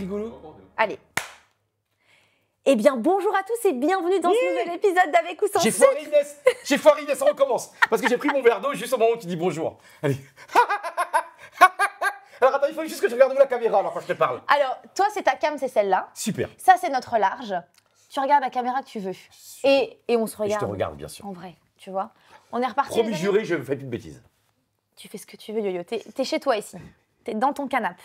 rigolo. Allez. Eh bien, bonjour à tous et bienvenue dans ce nouvel épisode d'Avec ou sans J'ai sucre. foiré Inès, on recommence. Parce que j'ai pris mon verre d'eau juste au moment où tu dis bonjour. Allez. Alors attends, il faut juste que je regarde où la caméra alors quand je te parle. Alors, toi, c'est ta cam, c'est celle-là. Super. Ça, c'est notre large. Tu regardes la caméra que tu veux. Et on se Et regarde. je te regarde, bien sûr. En vrai, tu vois. On est reparti. Promis les amis. juré, je ne fais plus de bêtises. Tu fais ce que tu veux, Yo-Yo. T'es chez toi ici. T'es dans ton canapé.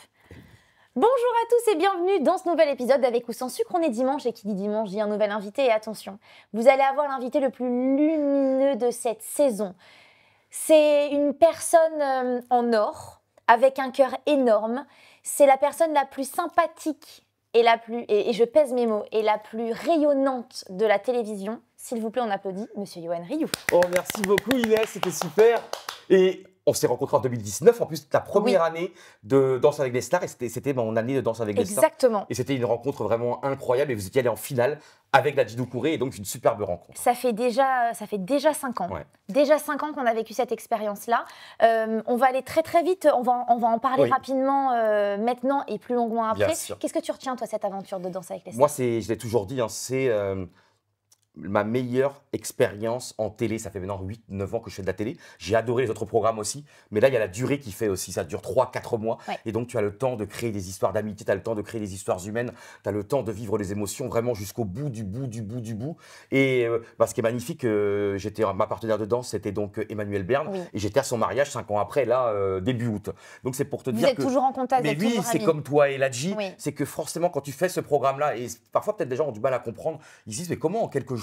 Bonjour à tous et bienvenue dans ce nouvel épisode d'Avec ou sans sucre. On est dimanche et qui dit dimanche dit un nouvel invité. Et attention, vous allez avoir l'invité le plus lumineux de cette saison. C'est une personne en or, avec un cœur énorme. C'est la personne la plus sympathique et la plus, et je pèse mes mots, et la plus rayonnante de la télévision. S'il vous plaît, on applaudit Monsieur Yoann Rioux. Oh, merci beaucoup Inès, c'était super. Et on s'est rencontrés en 2019, en plus ta première année de Danse avec les stars, et c'était mon année de Danse avec les stars. Exactement. Et c'était une rencontre vraiment incroyable, et vous étiez allés en finale avec la Djidou Kouré, et donc une superbe rencontre. Ça fait déjà 5 ans. Ouais. Déjà 5 ans qu'on a vécu cette expérience-là. On va aller très très vite, on va en parler rapidement maintenant et plus longuement après. Bien sûr. Qu'est-ce que tu retiens, toi, cette aventure de Danse avec les stars? Moi, je l'ai toujours dit, hein, c'est ma meilleure expérience en télé. Ça fait maintenant 8-9 ans que je fais de la télé. J'ai adoré les autres programmes aussi. Mais là, il y a la durée qui fait aussi. Ça dure 3-4 mois. Ouais. Et donc, tu as le temps de créer des histoires d'amitié, tu as le temps de créer des histoires humaines, tu as le temps de vivre les émotions vraiment jusqu'au bout du bout. Et ce qui est magnifique, ma partenaire de danse, c'était donc Emmanuelle Berne. Oui. Et j'étais à son mariage 5 ans après, là, début août. Donc, c'est pour te Vous dire êtes que… toujours en contact, vous Mais êtes oui, toujours c'est amis. comme toi et Ladji, Oui. c'est que forcément quand tu fais ce programme-là, et parfois peut-être des gens ont du mal à comprendre, ils se disent mais comment en quelques jours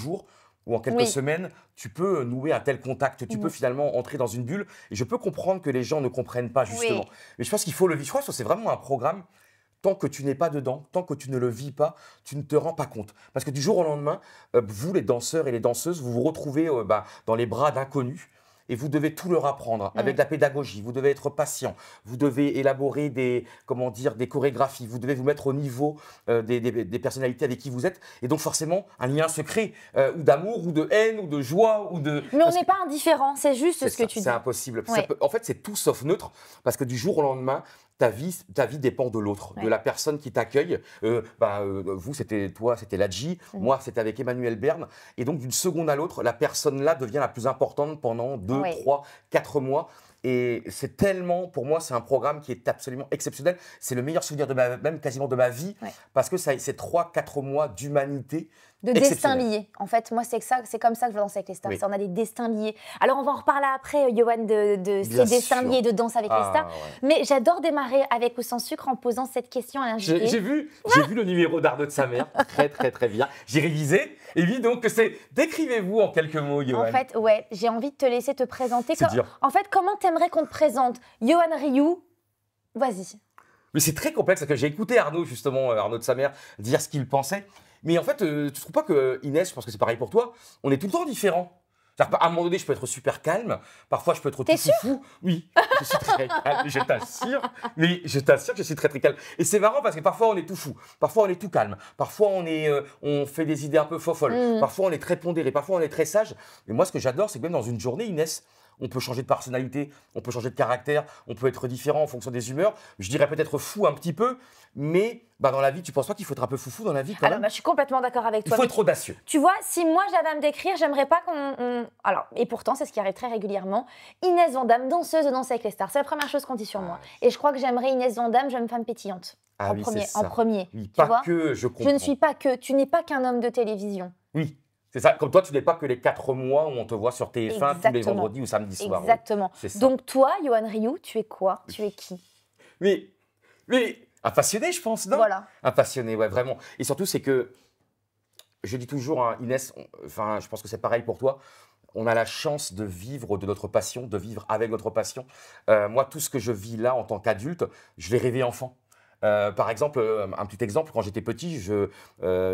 ou en quelques semaines, tu peux nouer un tel contact, tu peux finalement entrer dans une bulle, et je peux comprendre que les gens ne comprennent pas justement. Oui. Mais je pense qu'il faut le vivre, je crois que c'est vraiment un programme, tant que tu n'es pas dedans, tant que tu ne le vis pas, tu ne te rends pas compte. Parce que du jour au lendemain, vous les danseurs et les danseuses, vous vous retrouvez dans les bras d'inconnus. Et vous devez tout leur apprendre avec de la pédagogie. Vous devez être patient. Vous devez élaborer des chorégraphies. Vous devez vous mettre au niveau des personnalités avec qui vous êtes. Et donc forcément, un lien secret ou d'amour, ou de haine, ou de joie, ou de… Mais on n'est pas indifférent, c'est juste ce que tu dis. C'est impossible. Ouais. En fait, c'est tout sauf neutre. Parce que du jour au lendemain, ta vie dépend de l'autre, de la personne qui t'accueille. Vous, c'était Ladji. Moi, c'était avec Emmanuelle Berne. Et donc, d'une seconde à l'autre, la personne-là devient la plus importante pendant 2, 3, 4 mois. Et c'est tellement, pour moi, c'est un programme qui est absolument exceptionnel. C'est le meilleur souvenir même quasiment de ma vie. Ouais. Parce que c'est 3-4 mois d'humanité. De destin lié. En fait, moi, c'est comme ça que je danse avec les stars. On a des destins liés. Alors, on va en reparler après, Yoann, de ces destins liés de Danse avec les stars. Ouais. Mais j'adore démarrer avec ou sans sucre en posant cette question à l'invité. J'ai vu le numéro d'Arnaud de sa mère. Très bien. J'ai révisé. Et oui, donc, décrivez-vous en quelques mots, Yoann. En fait, j'ai envie de te laisser te présenter. C'est dur. En fait, comment t'aimerais qu'on te présente? Yoann Rioux, vas-y. Mais c'est très complexe, parce que j'ai écouté Arnaud, justement, Arnaud de sa mère, dire ce qu'il pensait. Mais en fait, tu ne trouves pas que, Inès, je pense que c'est pareil pour toi, on est tout le temps différents. À un moment donné, je peux être super calme, parfois je peux être tout foufou. Oui, je suis très calme, je t'assure. Mais je t'assure que je suis très calme. Et c'est marrant parce que parfois on est tout fou, parfois on est tout calme, parfois on fait des idées un peu folles, parfois on est très pondéré, parfois on est très sage. Mais moi, ce que j'adore, c'est que même dans une journée, Inès, on peut changer de personnalité, on peut changer de caractère, on peut être différent en fonction des humeurs. Je dirais peut-être fou un petit peu, mais dans la vie, tu ne penses pas qu'il faut être un peu foufou dans la vie quand même? Je suis complètement d'accord avec toi. Il faut être audacieux. Tu vois, si moi j'avais à me décrire, j'aimerais pas qu'on… Alors, et pourtant, c'est ce qui arrive très régulièrement. Inès Vandamme, danseuse de Danse avec les stars. C'est la première chose qu'on dit sur moi. Et je crois que j'aimerais Inès Vandamme, jeune femme pétillante. En premier. Oui, tu vois que je comprends. Je ne suis pas que… Tu n'es pas qu'un homme de télévision. Oui. C'est ça, comme toi, tu n'es pas que les 4 mois où on te voit sur TF1 tous les vendredis ou samedis soirs. Exactement. Oui. Donc toi, Yoann Rioux, tu es quoi? Tu es qui? Mais un passionné, je pense, non? Voilà. Un passionné, ouais, vraiment. Et surtout, c'est que, je dis toujours, hein, Inès, je pense que c'est pareil pour toi, on a la chance de vivre de notre passion, de vivre avec notre passion. Moi, tout ce que je vis là en tant qu'adulte, je l'ai rêvé enfant. Par exemple, un petit exemple, quand j'étais petit,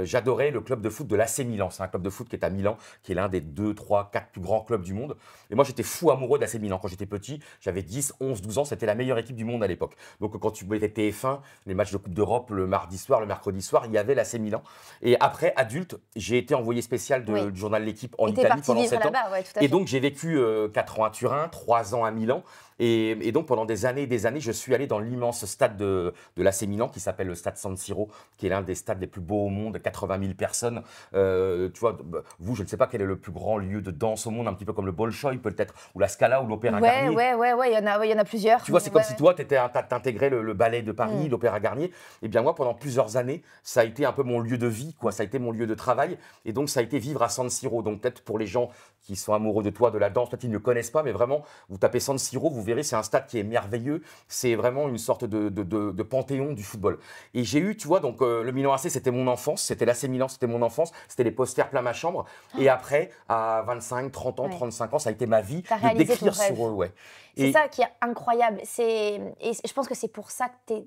j'adorais le club de foot de l'AC Milan. C'est un club de foot qui est à Milan, qui est l'un des 2, 3, 4 plus grands clubs du monde. Et moi, j'étais fou amoureux de l'AC Milan. Quand j'étais petit, j'avais 10, 11, 12 ans, c'était la meilleure équipe du monde à l'époque. Donc, quand tu mettais TF1, les matchs de Coupe d'Europe le mardi soir, le mercredi soir, il y avait l'AC Milan. Et après, adulte, j'ai été envoyé spécial du journal L'Équipe en Italie pendant 7 ans. Ouais, et donc, j'ai vécu 4 ans à Turin, 3 ans à Milan. Et donc, pendant des années et des années, je suis allé dans l'immense stade de l'AC Milan, qui s'appelle le stade San Siro, qui est l'un des stades les plus beaux au monde, 80 000 personnes. Tu vois, vous, je ne sais pas quel est le plus grand lieu de danse au monde, un petit peu comme le Bolchoï peut-être, ou la Scala, ou l'Opéra Garnier. Ouais, il y en a plusieurs. Tu vois, c'est comme si toi, t'intégrais le ballet de Paris, l'Opéra Garnier. Et bien moi, pendant plusieurs années, ça a été un peu mon lieu de vie, quoi. Ça a été mon lieu de travail. Et donc, ça a été vivre à San Siro. Donc, peut-être pour les gens qui sont amoureux de toi, de la danse, peut-être qu'ils ne le connaissent pas, mais vraiment, vous tapez San Siro, vous verrez, c'est un stade qui est merveilleux. C'est vraiment une sorte de panthéon du football. Et j'ai eu, tu vois, donc le Milan AC, c'était mon enfance. C'était l'AC Milan, c'était mon enfance. C'était les posters plein ma chambre. Et après, à 25, 30 ans, 35 ans, ça a été ma vie de d'écrire sur eux. Ouais. C'est ça qui est incroyable. Et je pense que c'est pour ça que tu es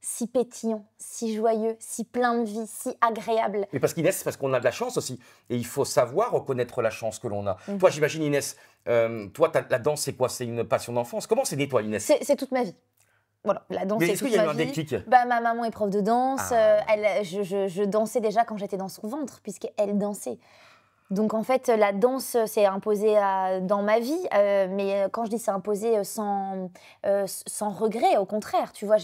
si pétillant, si joyeux, si plein de vie, si agréable. Mais parce qu'Inès, c'est parce qu'on a de la chance aussi. Et il faut savoir reconnaître la chance que l'on a. Toi, j'imagine, Inès, toi, la danse, c'est quoi? C'est une passion d'enfance. Comment c'est né, toi, Inès? C'est toute ma vie. Voilà, la danse, Mais c'est est-ce toute qu'il y a eu ma un vie. déclic? Ma maman est prof de danse. Ah. Je dansais déjà quand j'étais dans son ventre, puisqu'elle dansait. Donc en fait, la danse s'est imposée dans ma vie, mais quand je dis c'est imposé sans regret, au contraire, tu vois,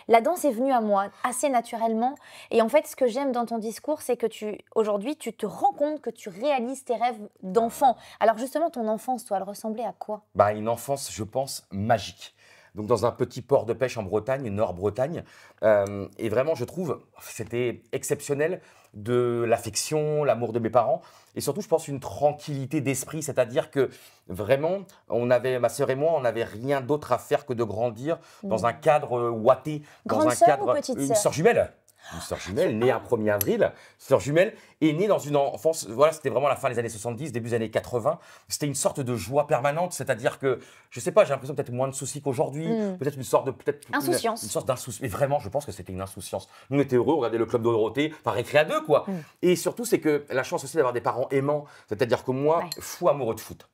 la danse est venue à moi assez naturellement. Et en fait, ce que j'aime dans ton discours, c'est que aujourd'hui, tu te rends compte que tu réalises tes rêves d'enfant. Alors justement, ton enfance, toi, elle ressemblait à quoi? Bah, une enfance, je pense, magique. Donc dans un petit port de pêche en Bretagne, Nord-Bretagne. Et vraiment, je trouve, c'était exceptionnel de l'affection, l'amour de mes parents. Et surtout, je pense, une tranquillité d'esprit. C'est-à-dire que vraiment, ma sœur et moi, on n'avait rien d'autre à faire que de grandir dans un cadre ouaté. Grande sœur ou petite sœur? Une sœur jumelle. Une sœur jumelle, née un 1er avril, sœur jumelle, est née dans une enfance, voilà, c'était vraiment la fin des années 70, début des années 80. C'était une sorte de joie permanente, c'est-à-dire que, je sais pas, j'ai l'impression peut-être moins de soucis qu'aujourd'hui, peut-être une sorte de... Insouciance. Une sorte d'insouciance. Mais vraiment, je pense que c'était une insouciance. Nous, on était heureux, on regardait le Club Dorothée, par récré à deux, quoi. Et surtout, c'est que la chance aussi d'avoir des parents aimants, c'est-à-dire que moi, fou amoureux de foot.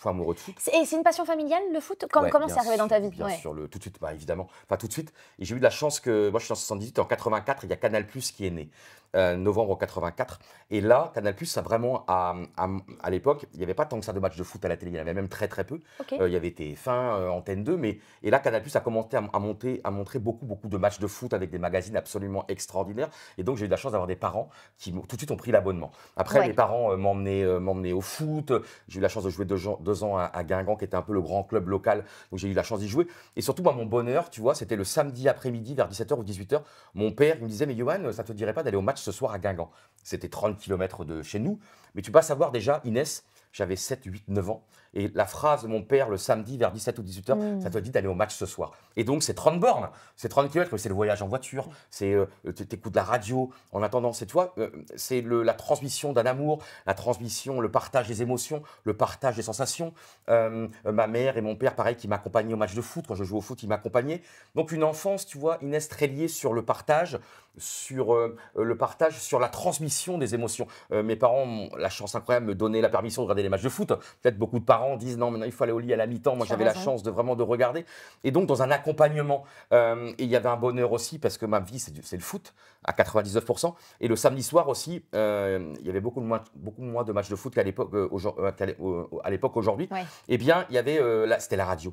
Amoureux de foot. Et c'est une passion familiale, le foot? Comment c'est arrivé dans ta vie? Bien sûr, tout de suite, bah, évidemment. Enfin, tout de suite. Et j'ai eu de la chance que, moi je suis en 78, en 84, il y a Canal+, qui est né. Novembre 84. Et là, Canal+, ça vraiment, à l'époque, il n'y avait pas tant que ça de matchs de foot à la télé. Il y en avait même très très peu. Okay. Il y avait TF1, Antenne 2. Et là, Canal+, a commencé à montrer beaucoup de matchs de foot avec des magazines absolument extraordinaires. Et donc, j'ai eu de la chance d'avoir des parents qui tout de suite ont pris l'abonnement. Après, mes parents m'emmenaient au foot. J'ai eu la chance de jouer 2 ans à Guingamp, qui était un peu le grand club local. Donc, j'ai eu la chance d'y jouer. Et surtout, moi, mon bonheur, tu vois, c'était le samedi après-midi, vers 17h ou 18h. Mon père, il me disait, mais Yoann, ça te dirait pas d'aller au match ce soir à Guingamp? C'était 30 km de chez nous. Mais tu peux pas savoir déjà, Inès, j'avais 7, 8, 9 ans. Et la phrase de mon père le samedi vers 17 ou 18h, ça te dit d'aller au match ce soir. Et donc, c'est 30 bornes, c'est 30 km, mais c'est le voyage en voiture, c'est t'écoutes la radio. En attendant, c'est toi, c'est la transmission d'un amour, la transmission, le partage des émotions, le partage des sensations. Ma mère et mon père, pareil, qui m'accompagnaient au match de foot. Quand je jouais au foot, ils m'accompagnaient. Donc, une enfance, tu vois, Inès, très liée sur le partage, sur la transmission des émotions. Mes parents ont la chance incroyable de me donner la permission de regarder les matchs de foot. Peut-être beaucoup de parents disent non, maintenant il faut aller au lit à la mi-temps. Moi, j'avais la chance de vraiment de regarder. Et donc, dans un accompagnement, et il y avait un bonheur aussi parce que ma vie, c'est le foot à 99%. Et le samedi soir aussi, il y avait beaucoup moins de matchs de foot qu'à l'époque aujourd'hui. Ouais. Eh bien, il y avait, c'était la radio,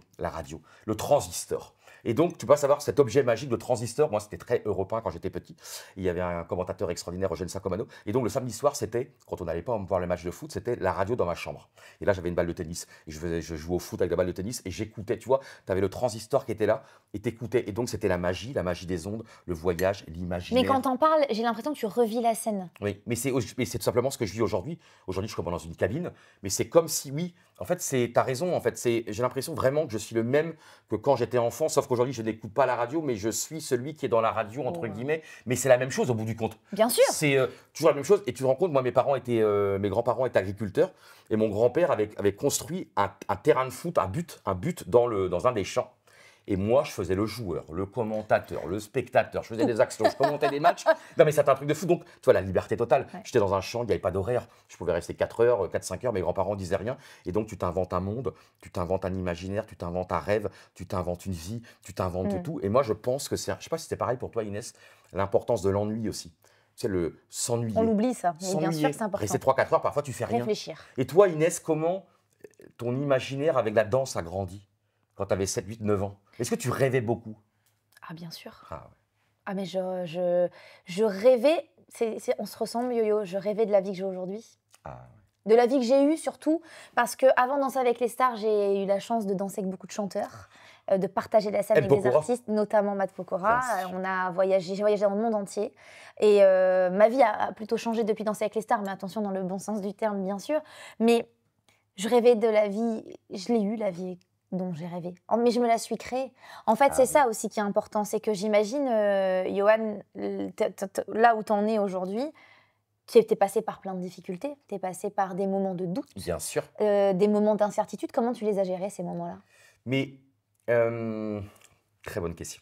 le transistor. Et donc, tu peux savoir, cet objet magique de transistor, moi, c'était très européen quand j'étais petit. Il y avait un commentateur extraordinaire, Eugène Sacomano. Et donc, le samedi soir, c'était, quand on n'allait pas voir les matchs de foot, c'était la radio dans ma chambre. Et là, j'avais une balle de tennis. Et je jouais au foot avec la balle de tennis et j'écoutais, tu vois, tu avais le transistor qui était là et t'écoutais. Et donc, c'était la magie des ondes, le voyage, l'imaginaire. Mais quand t'en parles, j'ai l'impression que tu revis la scène. Oui, mais c'est tout simplement ce que je vis aujourd'hui. Aujourd'hui, je suis comme dans une cabine, mais c'est comme si, oui, en fait, t'as raison, en fait, j'ai l'impression vraiment que je suis le même que quand j'étais enfant, sauf qu'aujourd'hui, je n'écoute pas la radio, mais je suis celui qui est dans la radio, entre guillemets, mais c'est la même chose au bout du compte. Bien sûr. C'est toujours la même chose, et tu te rends compte, moi, mes grands-parents étaient agriculteurs, et mon grand-père avait construit un terrain de foot, un but dans un des champs. Et moi, je faisais le joueur, le commentateur, le spectateur, je faisais des actions, je commentais des matchs. Non, mais c'était un truc de fou. Donc, tu vois, la liberté totale. Ouais. J'étais dans un champ, il n'y avait pas d'horaire. Je pouvais rester 4 heures, 4-5 heures, mes grands-parents disaient rien. Et donc, tu t'inventes un monde, tu t'inventes un imaginaire, tu t'inventes un rêve, tu t'inventes une vie, tu t'inventes tout. Et moi, je pense que je ne sais pas si c'était pareil pour toi, Inès, l'importance de l'ennui aussi. Tu sais, le s'ennuyer. On l'oublie, ça. Mais bien sûr que c'est important. Rester 3-4 heures, parfois, tu fais rien. Réfléchir. Et toi, Inès, comment ton imaginaire avec la danse a grandi quand tu avais 7, 8, 9 ans? Est-ce que tu rêvais beaucoup? Ah, bien sûr. Ah ouais. Ah, mais je rêvais, on se ressemble, Yo-Yo, je rêvais de la vie que j'ai aujourd'hui. Ah De la vie que j'ai eue, surtout, parce qu'avant de Danser avec les stars, j'ai eu la chance de danser avec beaucoup de chanteurs, de partager la scène ouais. avec des Pokora? artistes, notamment Matt Pokora. Bien sûr. On a voyagé, j'ai voyagé dans le monde entier. Et ma vie a plutôt changé depuis Danser avec les stars, mais attention, dans le bon sens du terme, bien sûr. Mais je rêvais de la vie, je l'ai eue, la vie dont j'ai rêvé. Mais je me la suis créée. En fait, Ah c'est oui. ça aussi qui est important, c'est que j'imagine, Johan, là où tu en es aujourd'hui, tu es passé par plein de difficultés, tu es passé par des moments de doute, Bien sûr. des moments d'incertitude. Comment tu les as gérés, ces moments-là? Mais, très bonne question.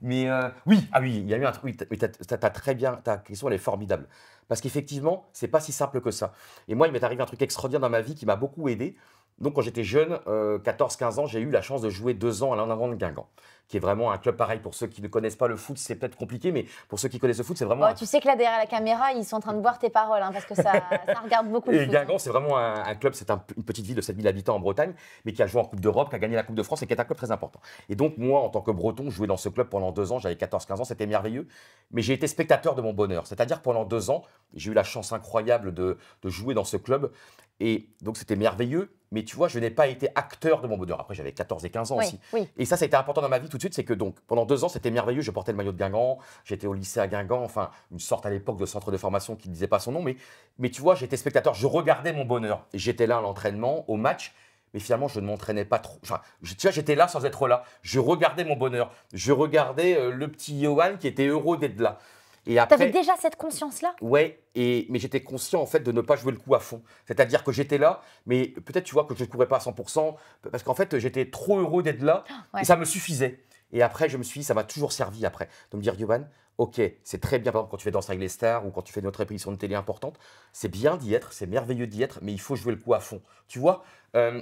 Mais oui, ah oui, il y a eu un truc, oui, t'as très bien, ta question elle est formidable. Parce qu'effectivement, c'est pas si simple que ça. Et moi, il m'est arrivé un truc extraordinaire dans ma vie qui m'a beaucoup aidé. Donc, quand j'étais jeune, 14-15 ans, j'ai eu la chance de jouer 2 ans à l'En-Avant de Guingamp, qui est vraiment un club pareil. Pour ceux qui ne connaissent pas le foot, c'est peut-être compliqué, mais pour ceux qui connaissent le foot, c'est vraiment. Oh, tu sais que là, derrière la caméra, ils sont en train de boire tes paroles, hein, parce que ça regarde beaucoup le Et foot. Guingamp, c'est vraiment un club, c'est une petite ville de 7000 habitants en Bretagne, mais qui a joué en Coupe d'Europe, qui a gagné la Coupe de France et qui est un club très important. Et donc, moi, en tant que Breton, je jouais dans ce club pendant 2 ans, j'avais 14-15 ans, c'était merveilleux. Mais j'ai été spectateur de mon bonheur. C'est-à-dire que pendant 2 ans, j'ai eu la chance incroyable de jouer dans ce club. Et donc, c'était merveilleux. Mais tu vois, je n'ai pas été acteur de mon bonheur. Après, j'avais 14 et 15 ans Oui, aussi. oui. Et ça, c'était important dans ma vie tout de suite. C'est que donc, pendant 2 ans, c'était merveilleux. Je portais le maillot de Guingamp. J'étais au lycée à Guingamp. Enfin, une sorte à l'époque de centre de formation qui ne disait pas son nom. Mais tu vois, j'étais spectateur. Je regardais mon bonheur. Et j'étais là à l'entraînement, au match. Mais finalement, je ne m'entraînais pas trop. Enfin, tu vois, j'étais là sans être là. Je regardais mon bonheur. Je regardais le petit Johan qui était heureux d'être là. Et Tu après, avais déjà cette conscience-là? ouais, mais j'étais conscient en fait de ne pas jouer le coup à fond. C'est-à-dire que j'étais là, mais peut-être tu vois que je ne courais pas à 100%, parce qu'en fait j'étais trop heureux d'être là Ouais. et ça me suffisait. Et après, je me suis dit, ça m'a toujours servi après, de me dire, Johan, ok, c'est très bien, par exemple, quand tu fais Danser avec les stars ou quand tu fais notre émission de télé importante, c'est bien d'y être, c'est merveilleux d'y être, mais il faut jouer le coup à fond. Tu vois.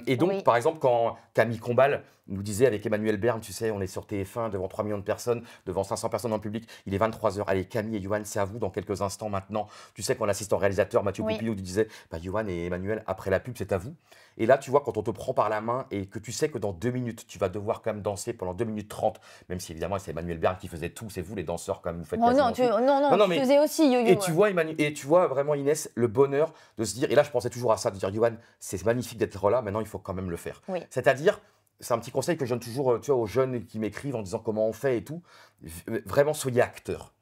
Et donc, Oui. par exemple, quand Camille Combal nous disait avec Emmanuel Berne, tu sais, on est sur TF1 devant 3 millions de personnes, devant 500 personnes dans le public, il est 23h. Allez, Camille et Johan, c'est à vous dans quelques instants maintenant. Tu sais, quand l'assistant réalisateur Mathieu Oui. Poupillon nous disait, bah, Johan et Emmanuel, après la pub, c'est à vous. Et là, tu vois, quand on te prend par la main et que tu sais que dans 2 minutes, tu vas devoir quand même danser pendant 2 minutes 30, même si évidemment c'est Emmanuel Berne qui faisait tout, c'est vous les danseurs quand même, vous faites Oh quasiment non, tout. tu mais- faisais aussi yo-yo. Et tu vois, et tu vois vraiment Inès, le bonheur de se dire, et là je pensais toujours à ça, de dire, Johan, c'est magnifique d'être là, maintenant il faut quand même le faire. Oui. C'est-à-dire, c'est un petit conseil que je donne toujours tu vois, aux jeunes qui m'écrivent en disant comment on fait et tout, vraiment soyez acteurs.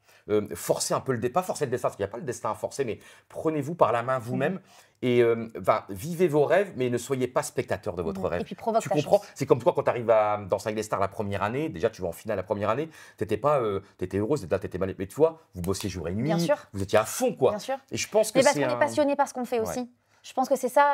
Forcez un peu le destin, pas forcer le destin, parce qu'il n'y a pas le destin à forcer, mais prenez-vous par la main vous-même et vivez vos rêves, mais ne soyez pas spectateur de votre rêve. Et puis provoque Tu ta comprends? chance. C'est comme toi quand tu arrives à Danser avec les stars la première année, déjà tu vas en finale la première année, t'étais pas, t'étais heureuse, t'étais mal, mais toi, vous bossiez jour et nuit, Bien sûr. vous étiez à fond quoi. Bien sûr. Et je pense que Mais parce c'est qu'on est passionné par ce qu'on fait Ouais. aussi. Je pense que c'est ça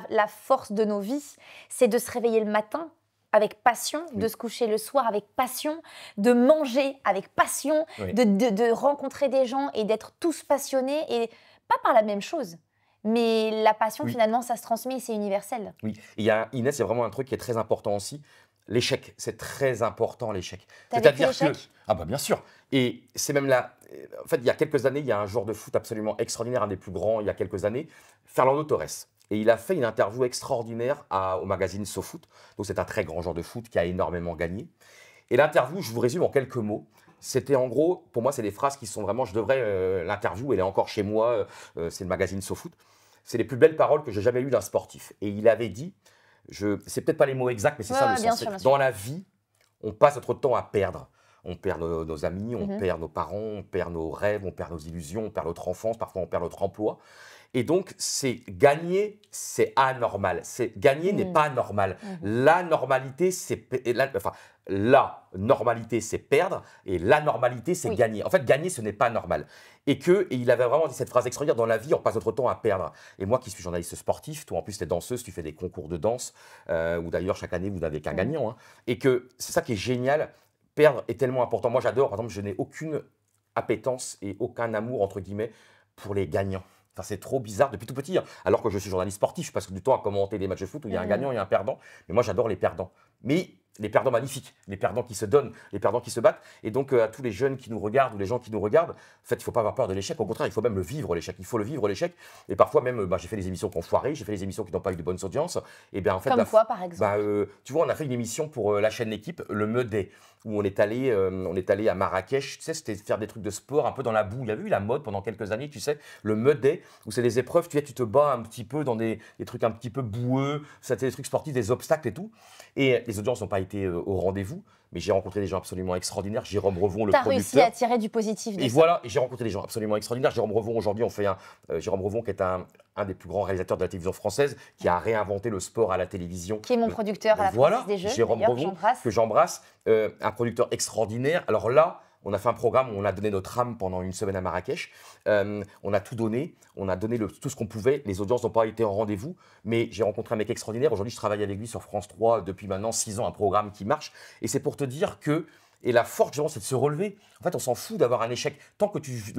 la force de nos vies, c'est de se réveiller le matin avec passion, de se coucher le soir avec passion, de manger avec passion, Oui. de rencontrer des gens et d'être tous passionnés, et pas par la même chose. Mais la passion, Oui. finalement, ça se transmet et c'est universel. Oui, il y a Inès, il y a vraiment un truc qui est très important aussi. L'échec, c'est très important l'échec. T'as vécu l'échec? Ah bah bien sûr. Et c'est même là. En fait, il y a quelques années, il y a un joueur de foot absolument extraordinaire, un des plus grands il y a quelques années, Fernando Torres. Et il a fait une interview extraordinaire au magazine SoFoot. Donc c'est un très grand joueur de foot qui a énormément gagné. Et l'interview, je vous résume en quelques mots. C'était en gros, pour moi, c'est des phrases qui sont vraiment, je devrais l'interview, elle est encore chez moi, c'est le magazine SoFoot. C'est les plus belles paroles que j'ai jamais lues d'un sportif. Et il avait dit, c'est peut-être pas les mots exacts, mais c'est ça le bien sens. sûr, C'est bien que sûr. dans la vie, on passe notre temps à perdre. On perd nos amis, on Mhm. perd nos parents, on perd nos rêves, on perd nos illusions, on perd notre enfance, parfois on perd notre emploi. Et donc, c'est gagner, c'est anormal. Gagner n'est pas normal. La normalité, la normalité, c'est perdre, et l'anormalité, c'est Oui. gagner. En fait, gagner, ce n'est pas normal. Et il avait vraiment dit cette phrase extraordinaire, dans la vie, on passe notre temps à perdre. Et moi qui suis journaliste sportif, toi en plus tu es danseuse, tu fais des concours de danse, où d'ailleurs chaque année vous n'avez qu'un gagnant. Hein. Et que c'est ça qui est génial, perdre est tellement important. Moi j'adore, par exemple, je n'ai aucune appétence et aucun amour, entre guillemets, pour les gagnants. Enfin, c'est trop bizarre depuis tout petit, hein. Alors que je suis journaliste sportif, je passe du temps à commenter des matchs de foot où il y a un gagnant et un perdant. Mais moi, j'adore les perdants. Mais les perdants magnifiques, les perdants qui se donnent, les perdants qui se battent. Et donc, à tous les jeunes qui nous regardent ou les gens qui nous regardent, en fait, il ne faut pas avoir peur de l'échec. Au contraire, il faut même le vivre, l'échec. Il faut le vivre, l'échec. Et parfois, même, j'ai fait des émissions qui ont foiré, j'ai fait des émissions qui n'ont pas eu de bonnes audiences. Et bien, en fait, Comme quoi, par exemple? tu vois, on a fait une émission pour la chaîne L'équipe, le Meudé, où on est allé à Marrakech. Tu sais, c'était faire des trucs de sport un peu dans la boue. Il y avait eu la mode pendant quelques années, tu sais, le Meudé, où c'est des épreuves, tu te bats un petit peu dans des trucs un petit peu boueux. C'était des trucs sportifs, des obstacles et tout. Et les audiences n'ont pas été au rendez-vous, mais j'ai rencontré des gens absolument extraordinaires. Jérôme Revon, le Tu as producteur. réussi à tirer du positif de Et ça. voilà, et j'ai rencontré des gens absolument extraordinaires. Jérôme Revon, aujourd'hui, Jérôme Revon, qui est un des plus grands réalisateurs de la télévision française, qui a réinventé le sport à la télévision. Qui est mon producteur à la Voilà, Princesse des Jeux, Jérôme d'ailleurs, Revon, j'embrasse. que j'embrasse, un producteur extraordinaire. Alors là, on a fait un programme où on a donné notre âme pendant une semaine à Marrakech. On a tout donné, on a donné tout ce qu'on pouvait. Les audiences n'ont pas été en rendez-vous, mais j'ai rencontré un mec extraordinaire. Aujourd'hui, je travaille avec lui sur France 3 depuis maintenant 6 ans, un programme qui marche. Et c'est pour te dire que, et la force, c'est de se relever. En fait, on s'en fout d'avoir un échec. Tant que tu joues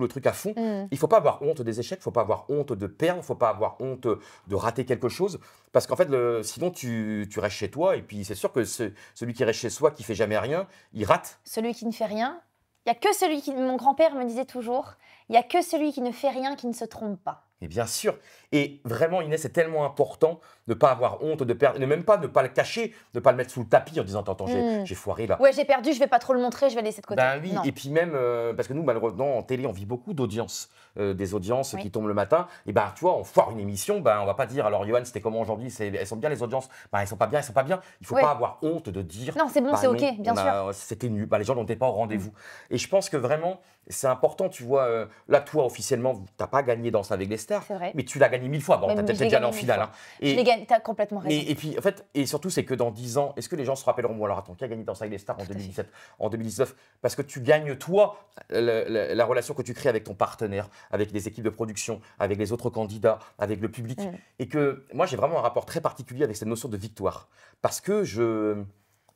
le truc à fond, il ne faut pas avoir honte des échecs, il ne faut pas avoir honte de perdre, il ne faut pas avoir honte de rater quelque chose. Parce qu'en fait, sinon, tu restes chez toi. Et puis, c'est sûr que celui qui reste chez soi, qui ne fait jamais rien, il rate. Celui qui ne fait rien, il n'y a que celui qui... Mon grand-père me disait toujours, il n'y a que celui qui ne fait rien qui ne se trompe pas. Et bien sûr. Et vraiment, Inès, c'est tellement important de ne pas avoir honte de perdre, et même pas de ne pas le cacher, de ne pas le mettre sous le tapis en disant attends, j'ai foiré là. Ouais, j'ai perdu, je ne vais pas trop le montrer, je vais le laisser de côté. Ben oui, Non. et puis même, parce que nous, malheureusement, en télé, on vit beaucoup d'audiences, des audiences Oui. qui tombent le matin. Et ben, tu vois, on foire une émission, ben, on va pas dire alors, Johan, c'était comment aujourd'hui? Elles sont bien les audiences? Ben, elles sont pas bien, elles sont pas bien. Il faut Ouais. pas avoir honte de dire. Non, c'est bon, bah, c'est non, ok, bien sûr. C'était nul. Ben, les gens n'étaient pas au rendez-vous. Et je pense que vraiment, c'est important, tu vois. Là, toi, officiellement, tu n'as pas gagné Danse avec les stars, C'est vrai. mais tu l'as gagné 1000 fois. Bon, Ouais, tu mais peut-être je l'ai déjà allé en gagné finale. 1000 Hein. Je l'ai gagné, t'as complètement raison. Et puis, en fait, et surtout, c'est que dans 10 ans, est-ce que les gens se rappelleront, bon, alors attends, qui a gagné Danse avec les stars en 2017, en 2019? Parce que tu gagnes, toi, la relation que tu crées avec ton partenaire, avec les équipes de production, avec les autres candidats, avec le public. Et que moi, j'ai vraiment un rapport très particulier avec cette notion de victoire. Parce que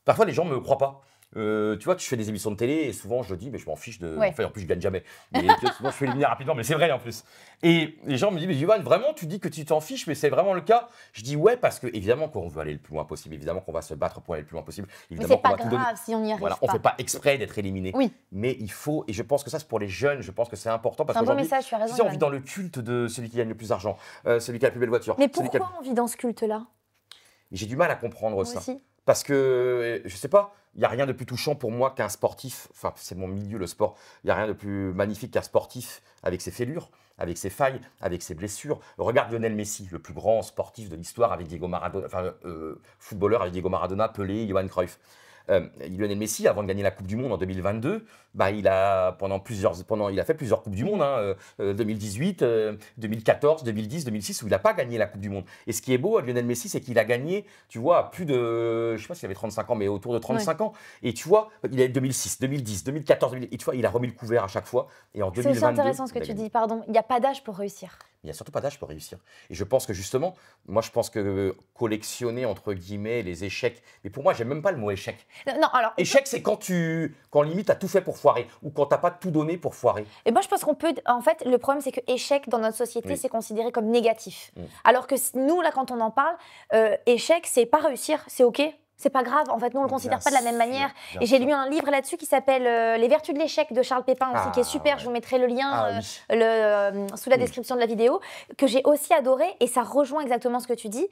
parfois, les gens ne me croient pas. Tu vois, tu fais des émissions de télé et souvent je dis, mais je m'en fiche de. Ouais. Enfin, en plus, je gagne jamais. Mais souvent, je fais éliminer rapidement, mais c'est vrai en plus. Et les gens me disent, mais Yoann, vraiment, tu dis que tu t'en fiches, mais c'est vraiment le cas. Je dis, ouais, parce que évidemment qu'on veut aller le plus loin possible, évidemment qu'on va se battre pour aller le plus loin possible. Mais Évidemment c'est qu'on pas va tout donner. grave si on n'y arrive Voilà, pas. on ne fait pas exprès d'être éliminé. Oui. Mais il faut, et je pense que ça, c'est pour les jeunes, je pense que c'est important. Parce C'est un bon qu'aujourd'hui, message, tu as raison. tu sais, on Yoann. vit dans le culte de celui qui gagne le plus d'argent, celui qui a la plus belle voiture. Mais celui qui a- pourquoi on vit dans ce culte-là? J'ai du mal à comprendre Moi ça. aussi. Parce que, je sais pas, il n'y a rien de plus touchant pour moi qu'un sportif, enfin c'est mon milieu le sport, il n'y a rien de plus magnifique qu'un sportif avec ses fêlures, avec ses failles, avec ses blessures. Regarde Lionel Messi, le plus grand sportif de l'histoire avec Diego Maradona, footballeur avec Diego Maradona, Pelé, Johan Cruyff. Lionel Messi, avant de gagner la Coupe du Monde en 2022, il a fait plusieurs Coupes du Monde, 2018, 2014, 2010, 2006, où il n'a pas gagné la Coupe du Monde. Et ce qui est beau à Lionel Messi, c'est qu'il a gagné, tu vois, à plus de, je ne sais pas s'il avait 35 ans, mais autour de 35 ans. Et tu vois, il a 2006, 2010, 2014, 2010, et tu vois, il a remis le couvert à chaque fois. Et en C'est 2022, aussi intéressant ce que il a tu gagné. dis, pardon. Il n'y a pas d'âge pour réussir. Il n'y a surtout pas d'âge pour réussir. Et je pense que justement, moi je pense que collectionner entre guillemets les échecs, mais pour moi j'aime même pas le mot échec. Non, alors. Échec c'est quand limite tu as tout fait pour foirer ou quand tu n'as pas tout donné pour foirer. Et moi, je pense qu'on peut. En fait, le problème, c'est que échec dans notre société, Oui. c'est considéré comme négatif. Alors que nous, là, quand on en parle, échec, c'est pas réussir, c'est OK. C'est pas grave. En fait, nous, on le considère Bien pas de la même sûr, manière. bien Et j'ai sûr. lu un livre là-dessus qui s'appelle Les Vertus de l'échec de Charles Pépin aussi, qui est super. ouais. Je vous mettrai le lien Ah oui. sous la description de la vidéo, que j'ai aussi adoré. Et ça rejoint exactement ce que tu dis.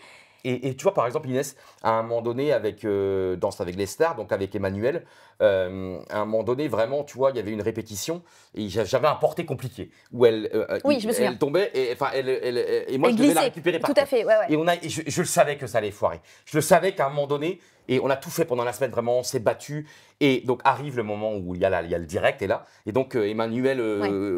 Et tu vois, par exemple, Inès, à un moment donné, avec Danse avec les stars, donc avec Emmanuel, à un moment donné, vraiment, tu vois, il y avait une répétition et j'avais un porté compliqué où Oui, je me souviens. elle tombait et moi, Elle je devais la glissait. récupérer par Tout terre. à fait, ouais, ouais. Et je le savais que ça allait foirer. Je le savais qu'à un moment donné, et on a tout fait pendant la semaine, vraiment, on s'est battu. Et donc arrive le moment où il y a le direct, et là. Et donc Emmanuel,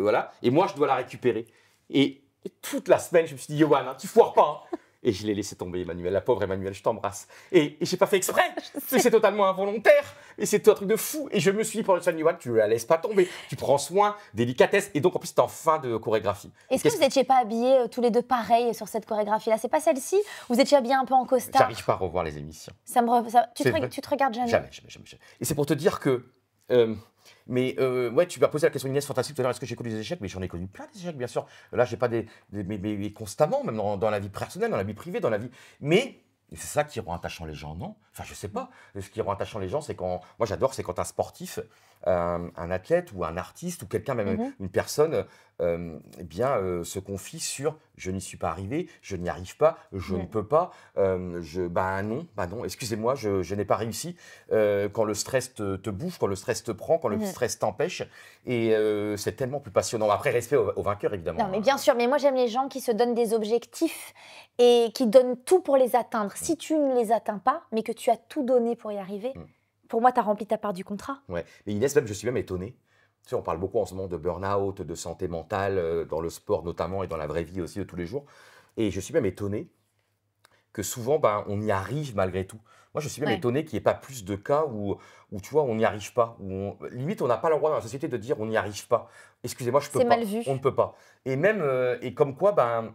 voilà. Et moi, je dois la récupérer. Et toute la semaine, je me suis dit, Johan, tu foires pas. Hein. Et je l'ai laissé tomber, Emmanuel. La pauvre Emmanuel, je t'embrasse. Et je n'ai pas fait exprès. C'est totalement involontaire. Et c'est un truc de fou. Et je me suis dit, pour le Johan, tu ne la laisses pas tomber. Tu prends soin, délicatesse. Et donc, en plus, tu es en fin de chorégraphie. Est-ce que vous n'étiez pas habillés tous les deux pareil sur cette chorégraphie-là? C'est pas celle-ci? Vous étiez habillés un peu en costard? J'arrive pas à revoir les émissions. Tu C'est vrai. te regardes jamais? Jamais. Et c'est pour te dire que. Ouais, tu m'as posé la question Inès fantastique tout à l'heure, est-ce que j'ai connu des échecs? Mais j'en ai connu plein des échecs, bien sûr. Là, j'ai pas mais constamment, même dans la vie personnelle, dans la vie privée, dans la vie. Mais Et c'est ça qui rend attachant les gens, non? Enfin, je sais pas. Ce qui rend attachant les gens, c'est quand. Moi, j'adore, c'est quand un sportif, un athlète ou un artiste ou quelqu'un, même Mhm. une personne, eh bien, se confie sur je n'y suis pas arrivé, je n'y arrive pas, je ne Mm. peux pas, bah non, excusez-moi, je n'ai pas réussi. Quand le stress te bouffe, quand le stress te prend, quand le Mhm. stress t'empêche. Et c'est tellement plus passionnant. Après, respect aux vainqueurs, évidemment. Non, mais bien sûr, mais moi j'aime les gens qui se donnent des objectifs et qui donnent tout pour les atteindre. Si tu ne les atteins pas, mais que tu as tout donné pour y arriver, Mm. pour moi, tu as rempli ta part du contrat. Ouais. Mais Inès, même, je suis même étonné. Tu sais, on parle beaucoup en ce moment de burn-out, de santé mentale, dans le sport notamment et dans la vraie vie aussi de tous les jours. Et je suis même étonné que souvent, ben, on y arrive malgré tout. Moi, je suis même Ouais. étonné qu'il n'y ait pas plus de cas où tu vois, on n'y arrive pas. Limite, on n'a pas le droit dans la société de dire on n'y arrive pas. Excusez-moi, je peux C'est pas. mal vu. On ne peut pas. Et même, et comme quoi, ben,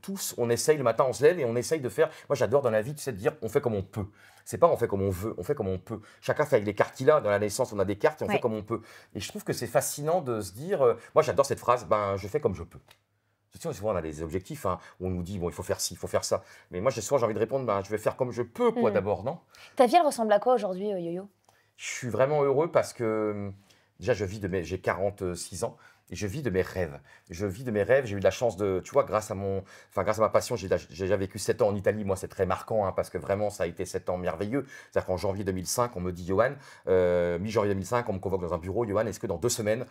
tous, on essaye le matin, on se lève et on essaye de faire. Moi, j'adore dans la vie, tu sais, de dire on fait comme on peut. C'est pas on fait comme on veut, on fait comme on peut. Chacun fait avec les cartes qu'il a. Dans la naissance, on a des cartes et on fait Ouais. comme on peut. Et je trouve que c'est fascinant de se dire. Moi, j'adore cette phrase ben, je fais comme je peux. Tu sais, souvent, on a des objectifs, hein, où on nous dit, bon, il faut faire ci, il faut faire ça. Mais moi, souvent, j'ai envie de répondre, ben, je vais faire comme je peux, quoi, Mm. d'abord, non? Ta vie, elle ressemble à quoi aujourd'hui, Yo-Yo? Je suis vraiment heureux parce que, déjà, j'ai 46 ans et je vis de mes rêves. Je vis de mes rêves. J'ai eu de la chance de, tu vois, grâce à ma passion, j'ai déjà vécu 7 ans en Italie. Moi, c'est très marquant, hein, parce que vraiment, ça a été 7 ans merveilleux. C'est-à-dire qu'en janvier 2005, on me dit, Johan, mi-janvier 2005, on me convoque dans un bureau, Johan, est-ce que dans 2 semaines,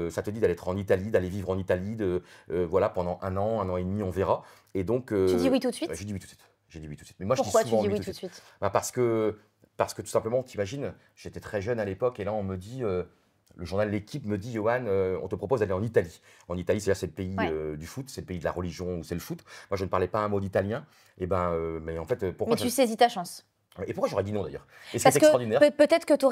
ça te dit d'aller être en Italie, d'aller vivre en Italie, voilà, pendant un an et demi, on verra. Et donc, Tu dis oui tout de suite? j'ai dit oui tout de suite. J'ai dit oui tout de suite. Mais moi, Pourquoi je dis tu souvent dis oui oui tout de tout de suite. suite? Bah, parce que tout simplement, t'imagines, j'étais très jeune à l'époque et là on me dit, le journal L'équipe me dit, Johan, on te propose d'aller en Italie. En Italie, c'est le pays Ouais. du foot, c'est le pays de la religion où c'est le foot. Moi, je ne parlais pas un mot d'italien. Et ben, mais en fait, Mais tu saisis ta chance. et pourquoi j'aurais dit non d'ailleurs? Et ce qui Parce est que extraordinaire, peut-être que tu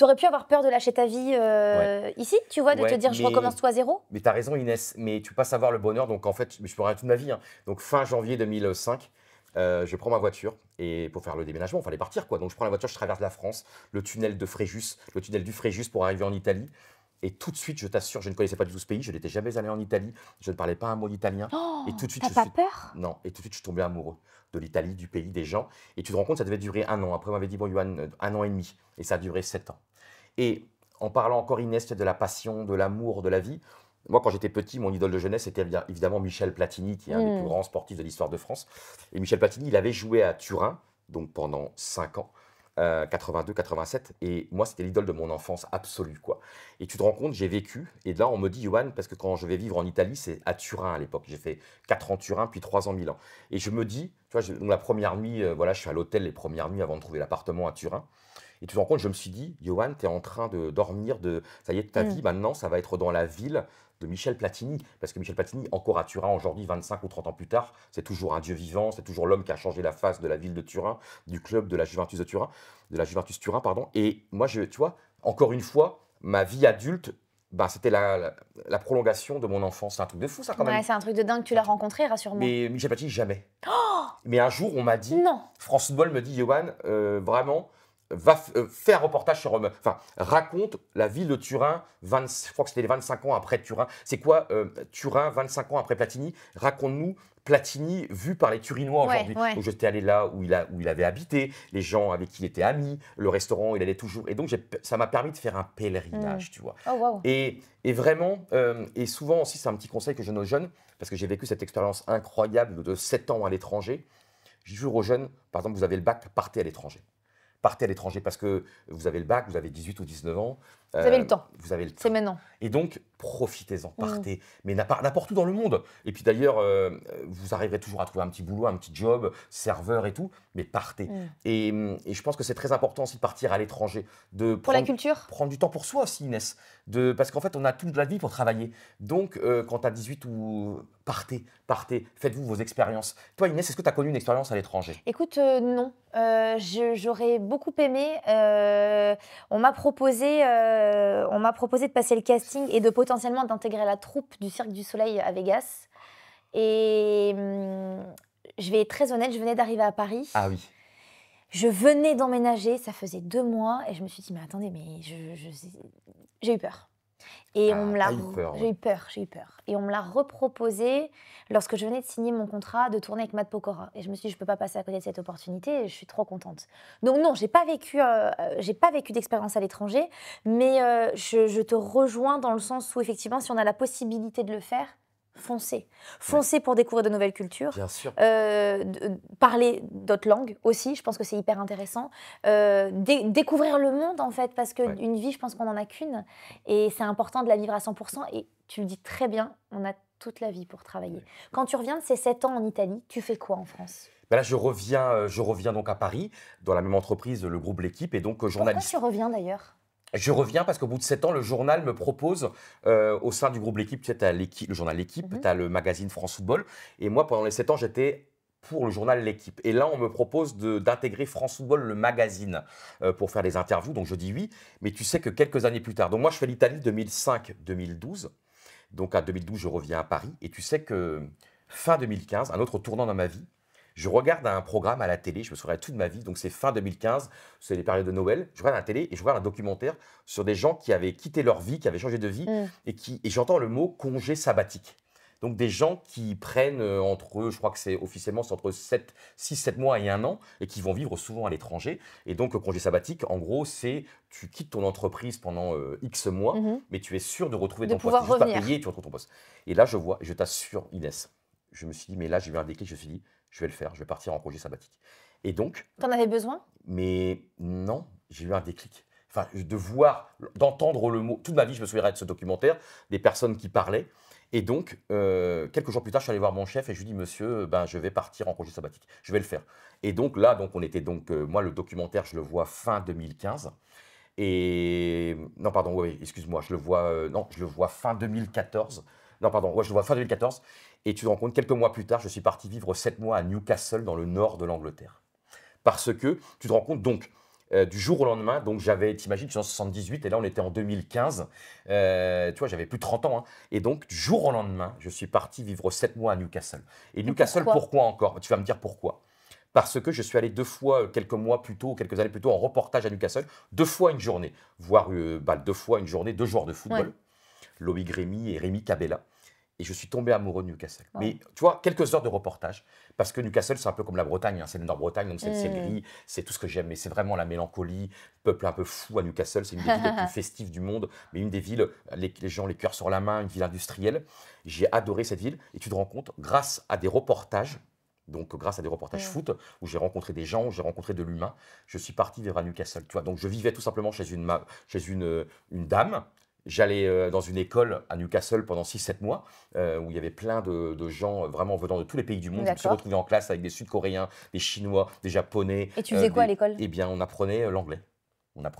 aurais pu avoir peur de lâcher ta vie ouais, ici, tu vois, de te ouais, dire je recommence tout à zéro. mais tu as raison Inès, mais tu peux pas savoir le bonheur. Donc en fait, je peux rien toute ma vie, hein. Donc fin janvier 2005, je prends ma voiture et pour faire le déménagement, il fallait partir quoi. Donc je prends la voiture, je traverse la France, le tunnel du Fréjus pour arriver en Italie. Et tout de suite, je t'assure, je ne connaissais pas du tout ce pays, je n'étais jamais allé en Italie, je ne parlais pas un mot d'italien. Et Oh, tout de suite, t'as pas peur? non, et tout de suite, je suis tombé amoureux de l'Italie, du pays, des gens. Et tu te rends compte, ça devait durer un an. Après, on m'avait dit, bon, Johan, un an et demi. Et ça a duré 7 ans. Et en parlant encore, Inès, de la passion, de l'amour, de la vie, moi, quand j'étais petit, mon idole de jeunesse, c'était évidemment Michel Platini, qui est un des plus Hmm. grands sportifs de l'histoire de France. Et Michel Platini, il avait joué à Turin, donc pendant 5 ans, 82-87. Et moi, c'était l'idole de mon enfance absolue, quoi. Et tu te rends compte, j'ai vécu. Et là, on me dit, Johan, parce que quand je vais vivre en Italie, c'est à Turin à l'époque. J'ai fait 4 ans Turin, puis 3 ans Milan. Et je me dis, tu vois, la première nuit, voilà, je suis à l'hôtel les premières nuits avant de trouver l'appartement à Turin. Et tu te rends compte, je me suis dit, Johan, tu es en train de dormir, ça y est, ta Hmm. vie maintenant, ça va être dans la ville de Michel Platini. Parce que Michel Platini, encore à Turin, aujourd'hui, 25 ou 30 ans plus tard, c'est toujours un dieu vivant, c'est toujours l'homme qui a changé la face de la ville de Turin, du club de la Juventus de Turin, de la Juventus Turin, pardon. Et moi, tu vois, encore une fois, ma vie adulte, bah, c'était la prolongation de mon enfance. C'est un truc de fou, ça, quand même. Ouais, c'est un truc de dingue. Tu l'as rencontré, rassure-moi. Mais Michel Platini, jamais. Mais un jour, on m'a dit, Non. France Football me dit, Johan, vraiment, fais un reportage sur, enfin, raconte la ville de Turin, je crois que c'était les 25 ans après Turin. C'est quoi Turin, 25 ans après Platini? Raconte-nous Platini vu par les Turinois Ouais, aujourd'hui. ouais. Donc j'étais allé là où il avait habité, les gens avec qui il était ami, le restaurant où il allait toujours. Et donc ça m'a permis de faire un pèlerinage, tu vois. Oh, waouh. Et vraiment, et souvent aussi, c'est un petit conseil que je donne aux jeunes, parce que j'ai vécu cette expérience incroyable de 7 ans à l'étranger. Je dis toujours aux jeunes, par exemple, vous avez le bac, partez à l'étranger. Partez à l'étranger parce que vous avez le bac, vous avez 18 ou 19 ans. Vous avez le temps. Vous avez le temps. C'est maintenant. Et donc, profitez-en, partez. Mais n'importe où dans le monde. Et puis d'ailleurs, vous arriverez toujours à trouver un petit boulot, un petit job, serveur et tout, mais partez. Mm. Et je pense que c'est très important aussi de partir à l'étranger. Pour la culture? Prendre du temps pour soi aussi, Inès. Parce qu'en fait, on a toute la vie pour travailler. Donc, quand tu as 18 ou... Partez, faites-vous vos expériences. Toi, Inès, est-ce que tu as connu une expérience à l'étranger? Écoute, non. J'aurais beaucoup aimé. On m'a proposé de passer le casting et de potentiellement d'intégrer la troupe du Cirque du Soleil à Vegas. Et je vais être très honnête, je venais d'arriver à Paris. Ah oui. Je venais d'emménager, ça faisait 2 mois et je me suis dit, mais attendez, mais j'ai eu peur. Et on Ah, me l'a... t'as eu peur, J'ai ouais. eu peur, j'ai eu peur. Et on me l'a reproposé lorsque je venais de signer mon contrat de tourner avec Matt Pokora. Et je me suis dit, je ne peux pas passer à côté de cette opportunité et je suis trop contente. Donc non, j'ai pas vécu d'expérience à l'étranger, mais je te rejoins dans le sens où effectivement, si on a la possibilité de le faire, foncez. Ouais, Foncez pour découvrir de nouvelles cultures. bien sûr. Parler d'autres langues aussi, je pense que c'est hyper intéressant. Découvrir le monde en fait, parce Ouais. qu'une vie, je pense qu'on n'en a qu'une. Et c'est important de la vivre à 100%. Et tu le dis très bien, on a toute la vie pour travailler. Quand tu reviens de ces 7 ans en Italie, tu fais quoi en France? Ben là, je reviens donc à Paris, dans la même entreprise, le groupe L'Équipe, et donc Pourquoi tu journaliste. reviens d'ailleurs? Je reviens parce qu'au bout de 7 ans, le journal me propose, au sein du groupe L'Équipe, tu sais, tu as le journal L'Équipe, Mhm. tu as le magazine France Football. Et moi, pendant les 7 ans, j'étais pour le journal L'Équipe. Et là, on me propose d'intégrer France Football, le magazine, pour faire des interviews. Donc, je dis oui. Mais tu sais que quelques années plus tard, donc moi, je fais l'Italie 2005-2012. Donc, à 2012, je reviens à Paris. Et tu sais que fin 2015, un autre tournant dans ma vie, je regarde un programme à la télé, je me souviens toute ma vie, donc c'est fin 2015, c'est les périodes de Noël. Je regarde la télé et je regarde un documentaire sur des gens qui avaient quitté leur vie, qui avaient changé de vie, Mm. et j'entends le mot congé sabbatique. Donc des gens qui prennent entre eux, je crois que c'est entre 6, 7 mois et 1 an, et qui vont vivre souvent à l'étranger. Et donc le congé sabbatique, en gros, c'est tu quittes ton entreprise pendant X mois, Mhm. mais tu es sûr de retrouver De ton poste. pouvoir Tu n'es juste pas revenir. payé et tu retrouves ton poste. Et là, je vois, je t'assure, Inès, je me suis dit, mais là, j'ai eu un déclic, je me suis dit, je vais le faire, je vais partir en congé sabbatique. Et donc, T'en avais besoin? mais non, j'ai eu un déclic. Enfin, de voir, d'entendre le mot. Toute ma vie, je me souviendrai de ce documentaire, des personnes qui parlaient. Et donc, quelques jours plus tard, je suis allé voir mon chef et je lui dis, monsieur, ben, je vais partir en congé sabbatique. Je vais le faire. Et donc là, donc, on était donc, moi, le documentaire, je le vois fin 2015. Et non, pardon, oui, excuse-moi, je le vois fin 2014. Non, pardon, ouais, je le vois fin 2014. Et tu te rends compte, quelques mois plus tard, je suis parti vivre 7 mois à Newcastle, dans le nord de l'Angleterre. Parce que tu te rends compte, donc, du jour au lendemain, donc t'imagines, je suis en 78 et là on était en 2015, tu vois, j'avais plus de 30 ans, hein. Et donc, du jour au lendemain, je suis parti vivre 7 mois à Newcastle. Et Newcastle, Pourquoi? pourquoi encore? Tu vas me dire pourquoi. Parce que je suis allé 2 fois, quelques mois plus tôt, quelques années plus tôt, en reportage à Newcastle, 2 fois une journée, voire 2 fois une journée, 2 joueurs de Ouais. football, Loïc Rémy et Rémi Cabella. Et je suis tombé amoureux de Newcastle. Wow. Mais tu vois, quelques heures de reportage, parce que Newcastle, c'est un peu comme la Bretagne, hein, c'est le Nord-Bretagne, donc c'est le ciel gris, c'est tout ce que j'aime, mais c'est vraiment la mélancolie, peuple un peu fou à Newcastle, c'est une des villes les plus festives du monde, mais une des villes, les gens, les cœurs sur la main, une ville industrielle. J'ai adoré cette ville, et tu te rends compte, grâce à des reportages, donc grâce à des reportages foot, où j'ai rencontré des gens, où j'ai rencontré de l'humain, je suis parti vivre à Newcastle. Tu vois, donc je vivais tout simplement chez une dame. J'allais dans une école à Newcastle pendant 6, 7 mois, où il y avait plein de gens vraiment venant de tous les pays du monde. Je me suis D'accord. retrouvé en classe avec des Sud-Coréens, des Chinois, des Japonais. Et tu faisais quoi à l'école? Eh bien, on apprenait l'anglais.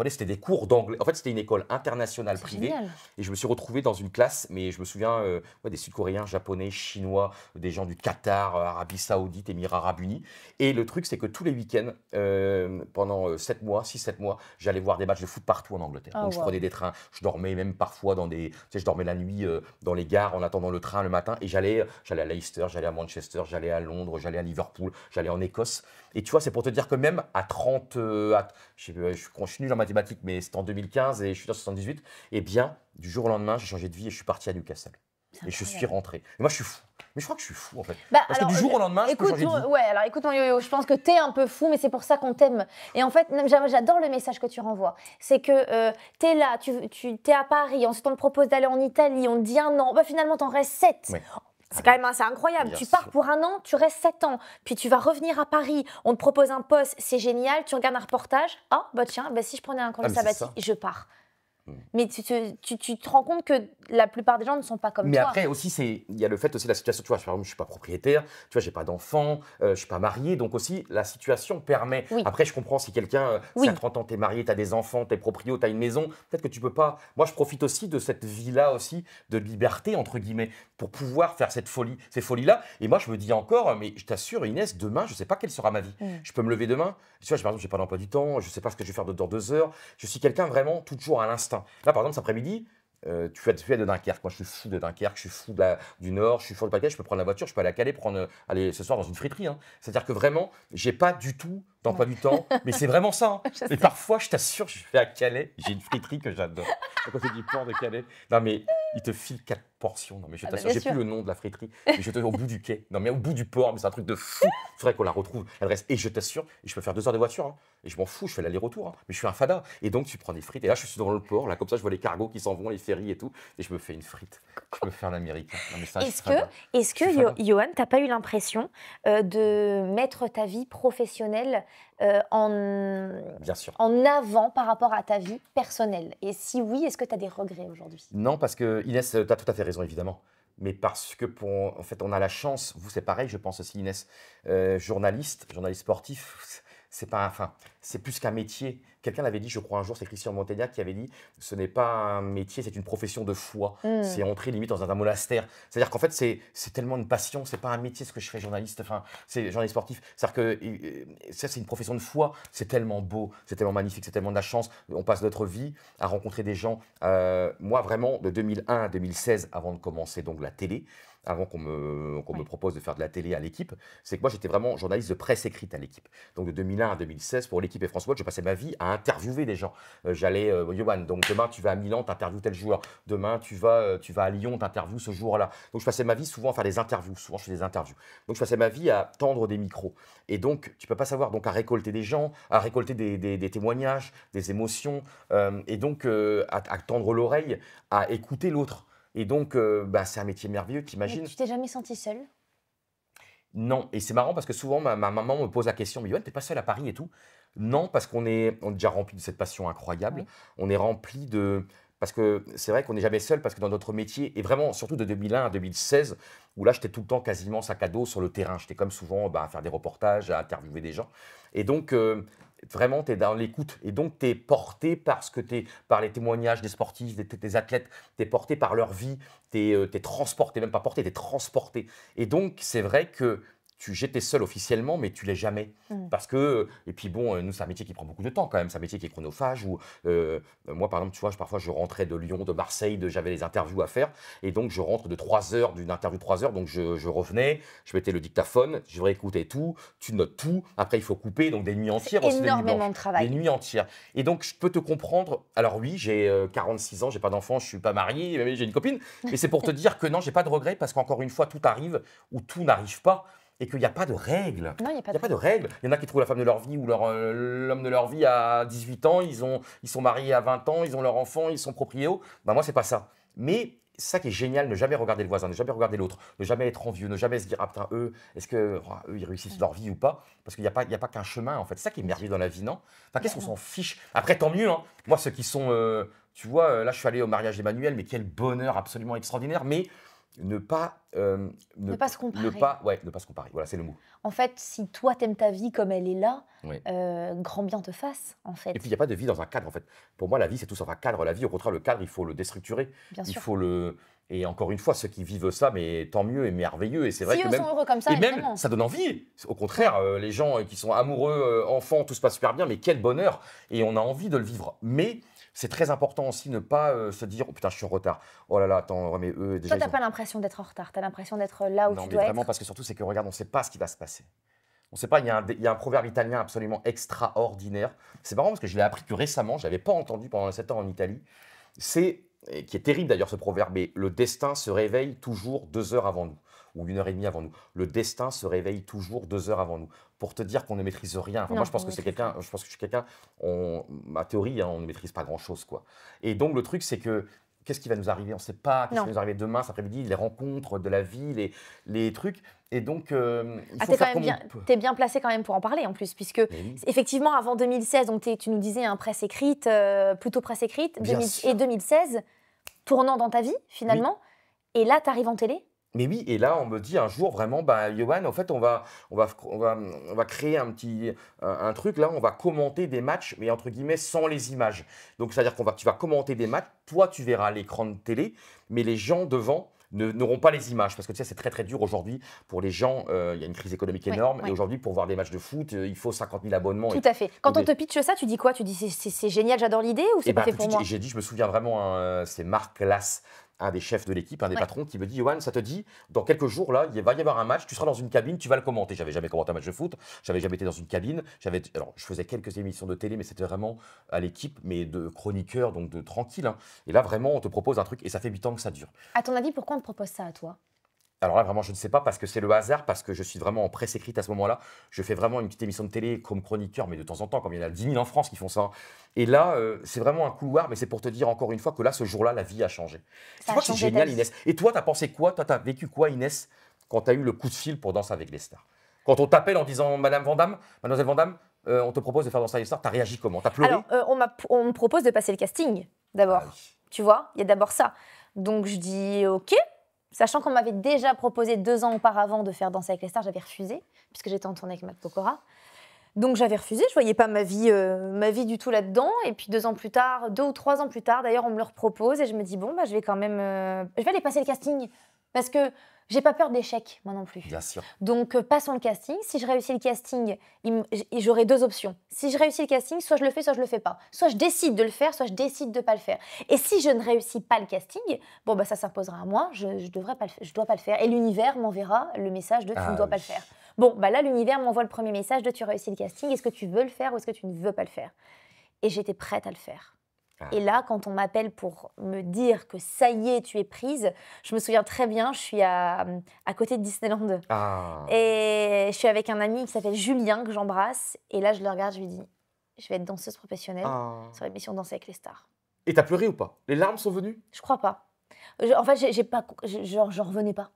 C'était des cours d'anglais. En fait, c'était une école internationale C'est privée. génial. Et je me suis retrouvé dans une classe, mais je me souviens ouais, des Sud-Coréens, Japonais, Chinois, des gens du Qatar, Arabie Saoudite, Émirats Arabes Unis. Et le truc, c'est que tous les week-ends, pendant 7 mois, 6, 7 mois, j'allais voir des matchs de foot partout en Angleterre. Ah, Donc je wow. prenais des trains, je dormais même parfois tu sais, je dormais la nuit dans les gares en attendant le train le matin. Et j'allais à Leicester, j'allais à Manchester, j'allais à Londres, j'allais à Liverpool, j'allais en Écosse. Et tu vois, c'est pour te dire que même à 30, je suis nul en mathématiques, mais c'était en 2015 et je suis en 78, eh bien, du jour au lendemain, j'ai changé de vie et je suis parti à Newcastle. C'est Et je suis incroyable. rentré. Et moi, je suis fou. Mais je crois que je suis fou, en fait. Bah, Parce alors, que du jour au lendemain, je peux écoute, changer de vie. ouais, alors écoute mon yo-yo, je pense que t'es un peu fou, mais c'est pour ça qu'on t'aime. Et en fait, j'adore le message que tu renvoies. C'est que t'es là, t'es à Paris, ensuite on te propose d'aller en Italie, on te dit 1 an, bah finalement t'en restes 7. Ouais. C'est quand même assez incroyable. Bien Tu pars sûr. pour 1 an, tu restes 7 ans, puis tu vas revenir à Paris, on te propose un poste, c'est génial, tu regardes un reportage, ah bah tiens, bah si je prenais un congé Ah, mais c'est sabbatique, ça. je pars. Mais tu te rends compte que la plupart des gens ne sont pas comme Mais toi. après aussi, il y a le fait aussi de la situation. Tu vois, par exemple, je suis pas propriétaire, tu vois, j'ai pas d'enfant, je suis pas marié, donc aussi la situation permet. Oui. Après, je comprends si quelqu'un, Oui. si à 30 ans, tu es marié, tu as des enfants, tu es proprio, tu as une maison, peut-être que tu peux pas. Moi, je profite aussi de cette vie-là aussi, de liberté, entre guillemets, pour pouvoir faire ces folies-là. Et moi, je me dis encore, mais je t'assure, Inès, demain, je sais pas quelle sera ma vie. Je peux me lever demain, tu vois, par exemple, j'ai pas d'emploi du temps, je sais pas ce que je vais faire dans 2 heures. Je suis quelqu'un vraiment toujours à l'instinct. Là, par exemple, cet après-midi, tu es de Dunkerque. Moi, je suis fou de Dunkerque, je suis fou du Nord, je suis fou de Pas-de-Calais. Je peux prendre la voiture, je peux aller à Calais, aller ce soir dans une friterie. Hein. C'est-à-dire que vraiment, j'ai pas du tout d'emploi du temps, mais c'est vraiment ça. Hein. Je Et sais. parfois, je t'assure, je vais à Calais, j'ai une friterie que j'adore. Quand tu dis port de Calais, non mais il te file 4 portions. Non mais je Ah bah, t'assure, bien j'ai sûr. plus le nom de la friterie, mais je te au bout du quai. Non mais au bout du port, mais c'est un truc de fou. Il faudrait qu'on la retrouve, l'adresse. Et je t'assure, je peux faire 2 heures de voiture. Hein. Et je m'en fous, je fais l'aller-retour. Hein. Mais je suis un fada. Et donc, tu prends des frites. Et là, je suis dans le port. Là, comme ça, je vois les cargos qui s'en vont, les ferries et tout. Et je me fais une frite. Je me fais un américain. Non, mais ça, je suis Est-ce que, fada. est-ce Je suis que fada. Johan, t'as pas eu l'impression de mettre ta vie professionnelle Bien sûr. en avant par rapport à ta vie personnelle? Et si oui, est-ce que tu as des regrets aujourd'hui? Non, parce que Inès, tu as tout à fait raison, évidemment. Mais parce que, en fait, on a la chance, vous c'est pareil, je pense aussi, Inès, journaliste sportif, c'est pas, enfin, c'est plus qu'un métier. Quelqu'un l'avait dit, je crois, un jour, c'est Christian Montaillac qui avait dit, ce n'est pas un métier, c'est une profession de foi. C'est entrer limite dans un monastère. C'est-à-dire qu'en fait, c'est tellement une passion, c'est pas un métier ce que je fais journaliste, enfin, c'est journaliste sportif. C'est-à-dire que ça, c'est une profession de foi. C'est tellement beau, c'est tellement magnifique, c'est tellement de la chance. On passe notre vie à rencontrer des gens. Moi, vraiment, de 2001 à 2016, avant de commencer donc la télé, avant qu'on me propose de faire de la télé à l'équipe, c'est que moi, j'étais vraiment journaliste de presse écrite à l'équipe. Donc, de 2001 à 2016, pour l'équipe et France Watch, je passais ma vie à interviewer des gens. J'allais, Johan, donc demain, tu vas à Milan, tu interviews tel joueur. Demain, tu vas à Lyon, tu interviews ce joueur-là. Donc, je passais ma vie souvent à faire des interviews. Souvent, je fais des interviews. Donc, je passais ma vie à tendre des micros. Et donc, tu peux pas savoir, donc à récolter des gens, à récolter des témoignages, des émotions, et donc à tendre l'oreille, à écouter l'autre. Et donc, c'est un métier merveilleux, Mais t'imagines? tu t'es jamais sentie seule? Non, et c'est marrant parce que souvent ma maman me pose la question, mais Yoann, t'es pas seul à Paris et tout? Non, parce on est déjà rempli de cette passion incroyable. Oui. On est rempli de. Parce que c'est vrai qu'on n'est jamais seul, parce que dans notre métier, et vraiment surtout de 2001 à 2016, où là j'étais tout le temps quasiment sac à dos sur le terrain. J'étais comme souvent à faire des reportages, à interviewer des gens. Et donc, vraiment, tu es dans l'écoute. Et donc, tu es porté par les témoignages des sportifs, des athlètes, tu es porté par leur vie, tu es transporté, même pas porté, tu es transporté. Et donc, c'est vrai que j'étais seul officiellement, mais tu l'es jamais. Parce que, et puis bon, nous, c'est un métier qui prend beaucoup de temps quand même, c'est un métier qui est chronophage. Où, moi, par exemple, tu vois, parfois, je rentrais de Lyon, de Marseille, j'avais des interviews à faire, et donc je rentre de 3 heures, d'une interview de 3 heures, donc je revenais, je mettais le dictaphone, je réécoutais tout, tu notes tout, après il faut couper, donc des nuits entières, aussi des nuits Énormément blanches. de travail. Des nuits entières. Et donc, je peux te comprendre. Alors oui, j'ai 46 ans, j'ai pas d'enfant, je suis pas marié, mais j'ai une copine. Mais c'est pour te dire que non, j'ai pas de regrets parce qu'encore une fois, tout arrive ou tout n'arrive pas et qu'il n'y a pas de règles. Non, il n'y a pas Il n'y a de... pas de règles. Il y en a qui trouvent la femme de leur vie ou l'homme de leur vie à 18 ans, ils sont mariés à 20 ans, ils ont leur enfant, ils sont propriétaires. Ben moi, c'est pas ça. Mais c'est ça qui est génial, ne jamais regarder le voisin, ne jamais regarder l'autre, ne jamais être envieux, ne jamais se dire ah putain, eux, est-ce que eux, ils réussissent leur vie ou pas? Parce qu'il n'y a pas qu'un chemin en fait. C'est ça qui est merveilleux dans la vie, non? Enfin, qu'est-ce qu'on s'en fiche? Après, tant mieux. Hein. Moi, ceux qui sont, tu vois, là, je suis allé au mariage d'Emmanuel, mais quel bonheur absolument extraordinaire. Mais ne pas, Ne pas se comparer. ne pas se comparer. Voilà, c'est le mot. En fait, si toi, t'aimes ta vie comme elle est là, Oui. grand bien te fasse, en fait. Et puis, il n'y a pas de vie dans un cadre, en fait. Pour moi, la vie, c'est tout sauf un cadre. La vie, au contraire, le cadre, il faut le déstructurer. Bien Il sûr. faut le. Et encore une fois, ceux qui vivent ça, mais tant mieux et merveilleux. Et c'est vrai Si que eux même. sont heureux comme ça, Et même, évidemment. ça donne envie. Au contraire, les gens qui sont amoureux, enfants, tout se passe super bien, mais quel bonheur. Et on a envie de le vivre. Mais c'est très important aussi ne pas se dire, oh putain, je suis en retard. Oh là là, attends, ouais, mais eux, déjà. Toi, t'as ils ont- pas l'impression d'être en retard. T'as l'impression d'être là où Non, tu mais dois vraiment, être. parce que surtout, c'est que regarde, on ne sait pas ce qui va se passer. On ne sait pas, il y a un proverbe italien absolument extraordinaire. C'est marrant parce que je l'ai appris que récemment, je ne l'avais pas entendu pendant 7 ans en Italie. Et qui est terrible d'ailleurs ce proverbe, mais le destin se réveille toujours 2 heures avant nous, ou 1 heure et demie avant nous. Le destin se réveille toujours 2 heures avant nous. Pour te dire qu'on ne maîtrise rien. Enfin, Non, moi, je pense on que c'est maîtrise quelqu'un, je pense que je suis quelqu'un, ma théorie, hein, on ne maîtrise pas grand-chose, quoi. Et donc, le truc, c'est que qu'est-ce qui va nous arriver? On ne sait pas. Qu'est-ce qui Non. va nous arriver demain, cet après-midi, les rencontres de la vie, les trucs. Et donc, il Ah, faut faire comme on peut. t'es bien placé quand même pour en parler en plus, puisque Mais oui. effectivement, avant 2016, donc tu nous disais presse écrite, plutôt presse écrite, Bien sûr. et 2016, tournant dans ta vie finalement, et là, tu arrives en télé. Mais oui, et là, on me dit un jour vraiment, bah, Johan, en fait, on va créer un truc, là, on va commenter des matchs, mais entre guillemets, sans les images. Donc, c'est-à-dire tu vas commenter des matchs, toi, tu verras l'écran de télé, mais les gens devant n'auront pas les images. Parce que tu sais, c'est très très dur aujourd'hui pour les gens. Il y a une crise économique énorme. Et aujourd'hui, pour voir des matchs de foot, il faut 50 000 abonnements. Tout à fait. Quand on te pitche ça, tu dis quoi? Tu dis c'est génial, j'adore l'idée ou c'est pas fait pour moi? J'ai dit, je me souviens vraiment, hein, c'est Marc Lass, un des chefs de l'équipe, un des patrons, qui me dit, Johan, ça te dit, dans quelques jours, là, il va y avoir un match, tu seras dans une cabine, tu vas le commenter. J'avais jamais commenté un match de foot, j'avais jamais été dans une cabine. Alors, je faisais quelques émissions de télé, mais c'était vraiment à l'équipe, mais de chroniqueurs, donc de tranquille. Hein. Et là, vraiment, on te propose un truc, et ça fait 8 ans que ça dure. À ton avis, pourquoi on te propose ça à toi? Alors là, vraiment, je ne sais pas, parce que c'est le hasard, parce que je suis vraiment en presse écrite à ce moment-là. Je fais vraiment une petite émission de télé comme chroniqueur, mais de temps en temps, comme il y en a 10 000 en France qui font ça. Et là, c'est vraiment un couloir, mais c'est pour te dire encore une fois que là, ce jour-là, la vie a changé. Tu vois que c'est génial, Inès. Et toi, tu as pensé quoi? Toi, tu as vécu quoi, Inès, quand tu as eu le coup de fil pour Danser avec les stars? Quand on t'appelle en disant, Madame Vandamme, Mademoiselle Vandamme, on te propose de faire Danser avec les stars, tu as réagi comment? Tu as pleuré? Alors, on me propose de passer le casting, d'abord. Ah oui. Tu vois, il y a d'abord ça. Donc, je dis OK. Sachant qu'on m'avait déjà proposé 2 ans auparavant de faire Danser avec les stars, j'avais refusé, puisque j'étais en tournée avec Matt Pokora. Donc j'avais refusé, je ne voyais pas ma vie du tout là-dedans. Et puis 2 ans plus tard, 2 ou 3 ans plus tard, d'ailleurs, on me le repropose et je me dis, bon, bah, je vais quand même... je vais aller passer le casting, parce que j'ai pas peur d'échec, moi non plus. Bien sûr. Donc passons le casting. Si je réussis le casting, j'aurai 2 options. Si je réussis le casting, soit je le fais, soit je le fais pas. Soit je décide de le faire, soit je décide de pas le faire. Et si je ne réussis pas le casting, bon bah ça s'imposera à moi, je dois pas le faire. Et l'univers m'enverra le message de tu ne dois pas le faire. Bon bah là l'univers m'envoie le premier message de tu réussis le casting. Est-ce que tu veux le faire ou est-ce que tu ne veux pas le faire? Et j'étais prête à le faire. Et là, quand on m'appelle pour me dire que ça y est, tu es prise, je me souviens très bien, je suis à côté de Disneyland. Et je suis avec un ami qui s'appelle Julien, que j'embrasse. Et là, je le regarde, je lui dis, je vais être danseuse professionnelle sur l'émission Danser avec les stars. Et t'as pleuré ou pas? Les larmes sont venues? Je crois pas. En fait, j'en revenais pas.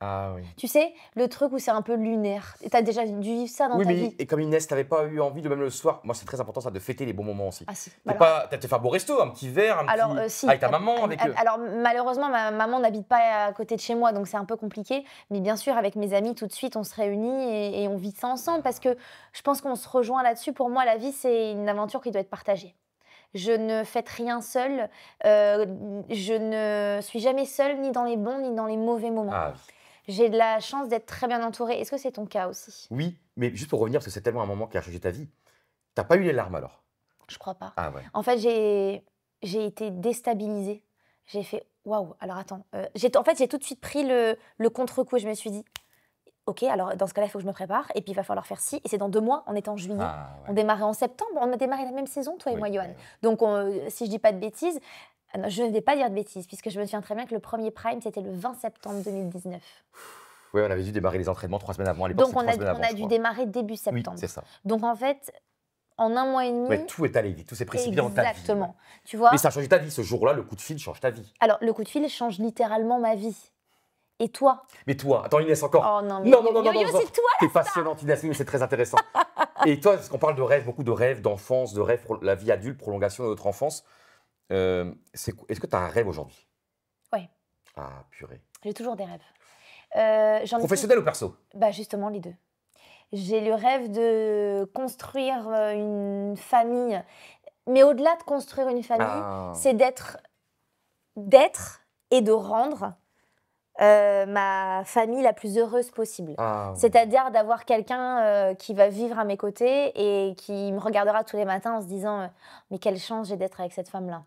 Ah oui. Tu sais, le truc où c'est un peu lunaire. Et t'as déjà dû vivre ça dans ta vie. Oui, et comme Inès, t'avais pas eu envie de même le soir. Moi, c'est très important ça de fêter les bons moments aussi. Ah si. T'as fait un beau resto, un petit verre, si. avec ta maman, avec eux. Alors malheureusement, ma maman n'habite pas à côté de chez moi, donc c'est un peu compliqué. Mais bien sûr, avec mes amis, tout de suite, on se réunit et on vit ça ensemble parce que je pense qu'on se rejoint là-dessus. Pour moi, la vie, c'est une aventure qui doit être partagée. Je ne fête rien seule. Je ne suis jamais seule, ni dans les bons, ni dans les mauvais moments. Ah oui. J'ai de la chance d'être très bien entourée. Est-ce que c'est ton cas aussi? Oui, mais juste pour revenir, parce que c'est tellement un moment qui a changé ta vie, t'as pas eu les larmes alors? Je crois pas. Ah ouais. En fait, j'ai été déstabilisée. J'ai fait waouh. Alors attends. En fait, j'ai tout de suite pris le contre-coup. Je me suis dit ok, alors dans ce cas-là, il faut que je me prépare. Et puis il va falloir faire ci. Et c'est dans 2 mois. On était en juillet. Ah, ouais. On démarrait en septembre. On a démarré la même saison, toi et moi, Johan. Ouais. Donc si je dis pas de bêtises. Non, je ne vais pas dire de bêtises, puisque je me souviens très bien que le premier prime, c'était le 20 septembre 2019. Oui, on avait dû démarrer les entraînements 3 semaines avant. À l'époque, donc on a dû démarrer début septembre. Oui, c'est ça. Donc en fait, en 1 mois et demi... Ouais, tout est allé vite, tout s'est précipité dans ta vie. Exactement. Tu vois. Mais ça a changé ta vie, ce jour-là, le coup de fil change ta vie. Alors, le coup de fil change littéralement ma vie. Et toi? Mais toi, attends Inès encore. Oh non, mais non, c'est toi. T'es passionnante Inès, mais c'est très intéressant. Et toi, parce qu'on parle de rêves, beaucoup de rêves d'enfance, de rêves pour la vie adulte, prolongation de notre enfance. Est-ce que tu as un rêve aujourd'hui? Oui. Ah, purée. J'ai toujours des rêves. Professionnel ou perso? Bah justement, les 2. J'ai le rêve de construire une famille. Mais au-delà de construire une famille, c'est d'être et de rendre ma famille la plus heureuse possible. C'est-à-dire d'avoir quelqu'un qui va vivre à mes côtés et qui me regardera tous les matins en se disant mais quelle chance j'ai d'être avec cette femme-là.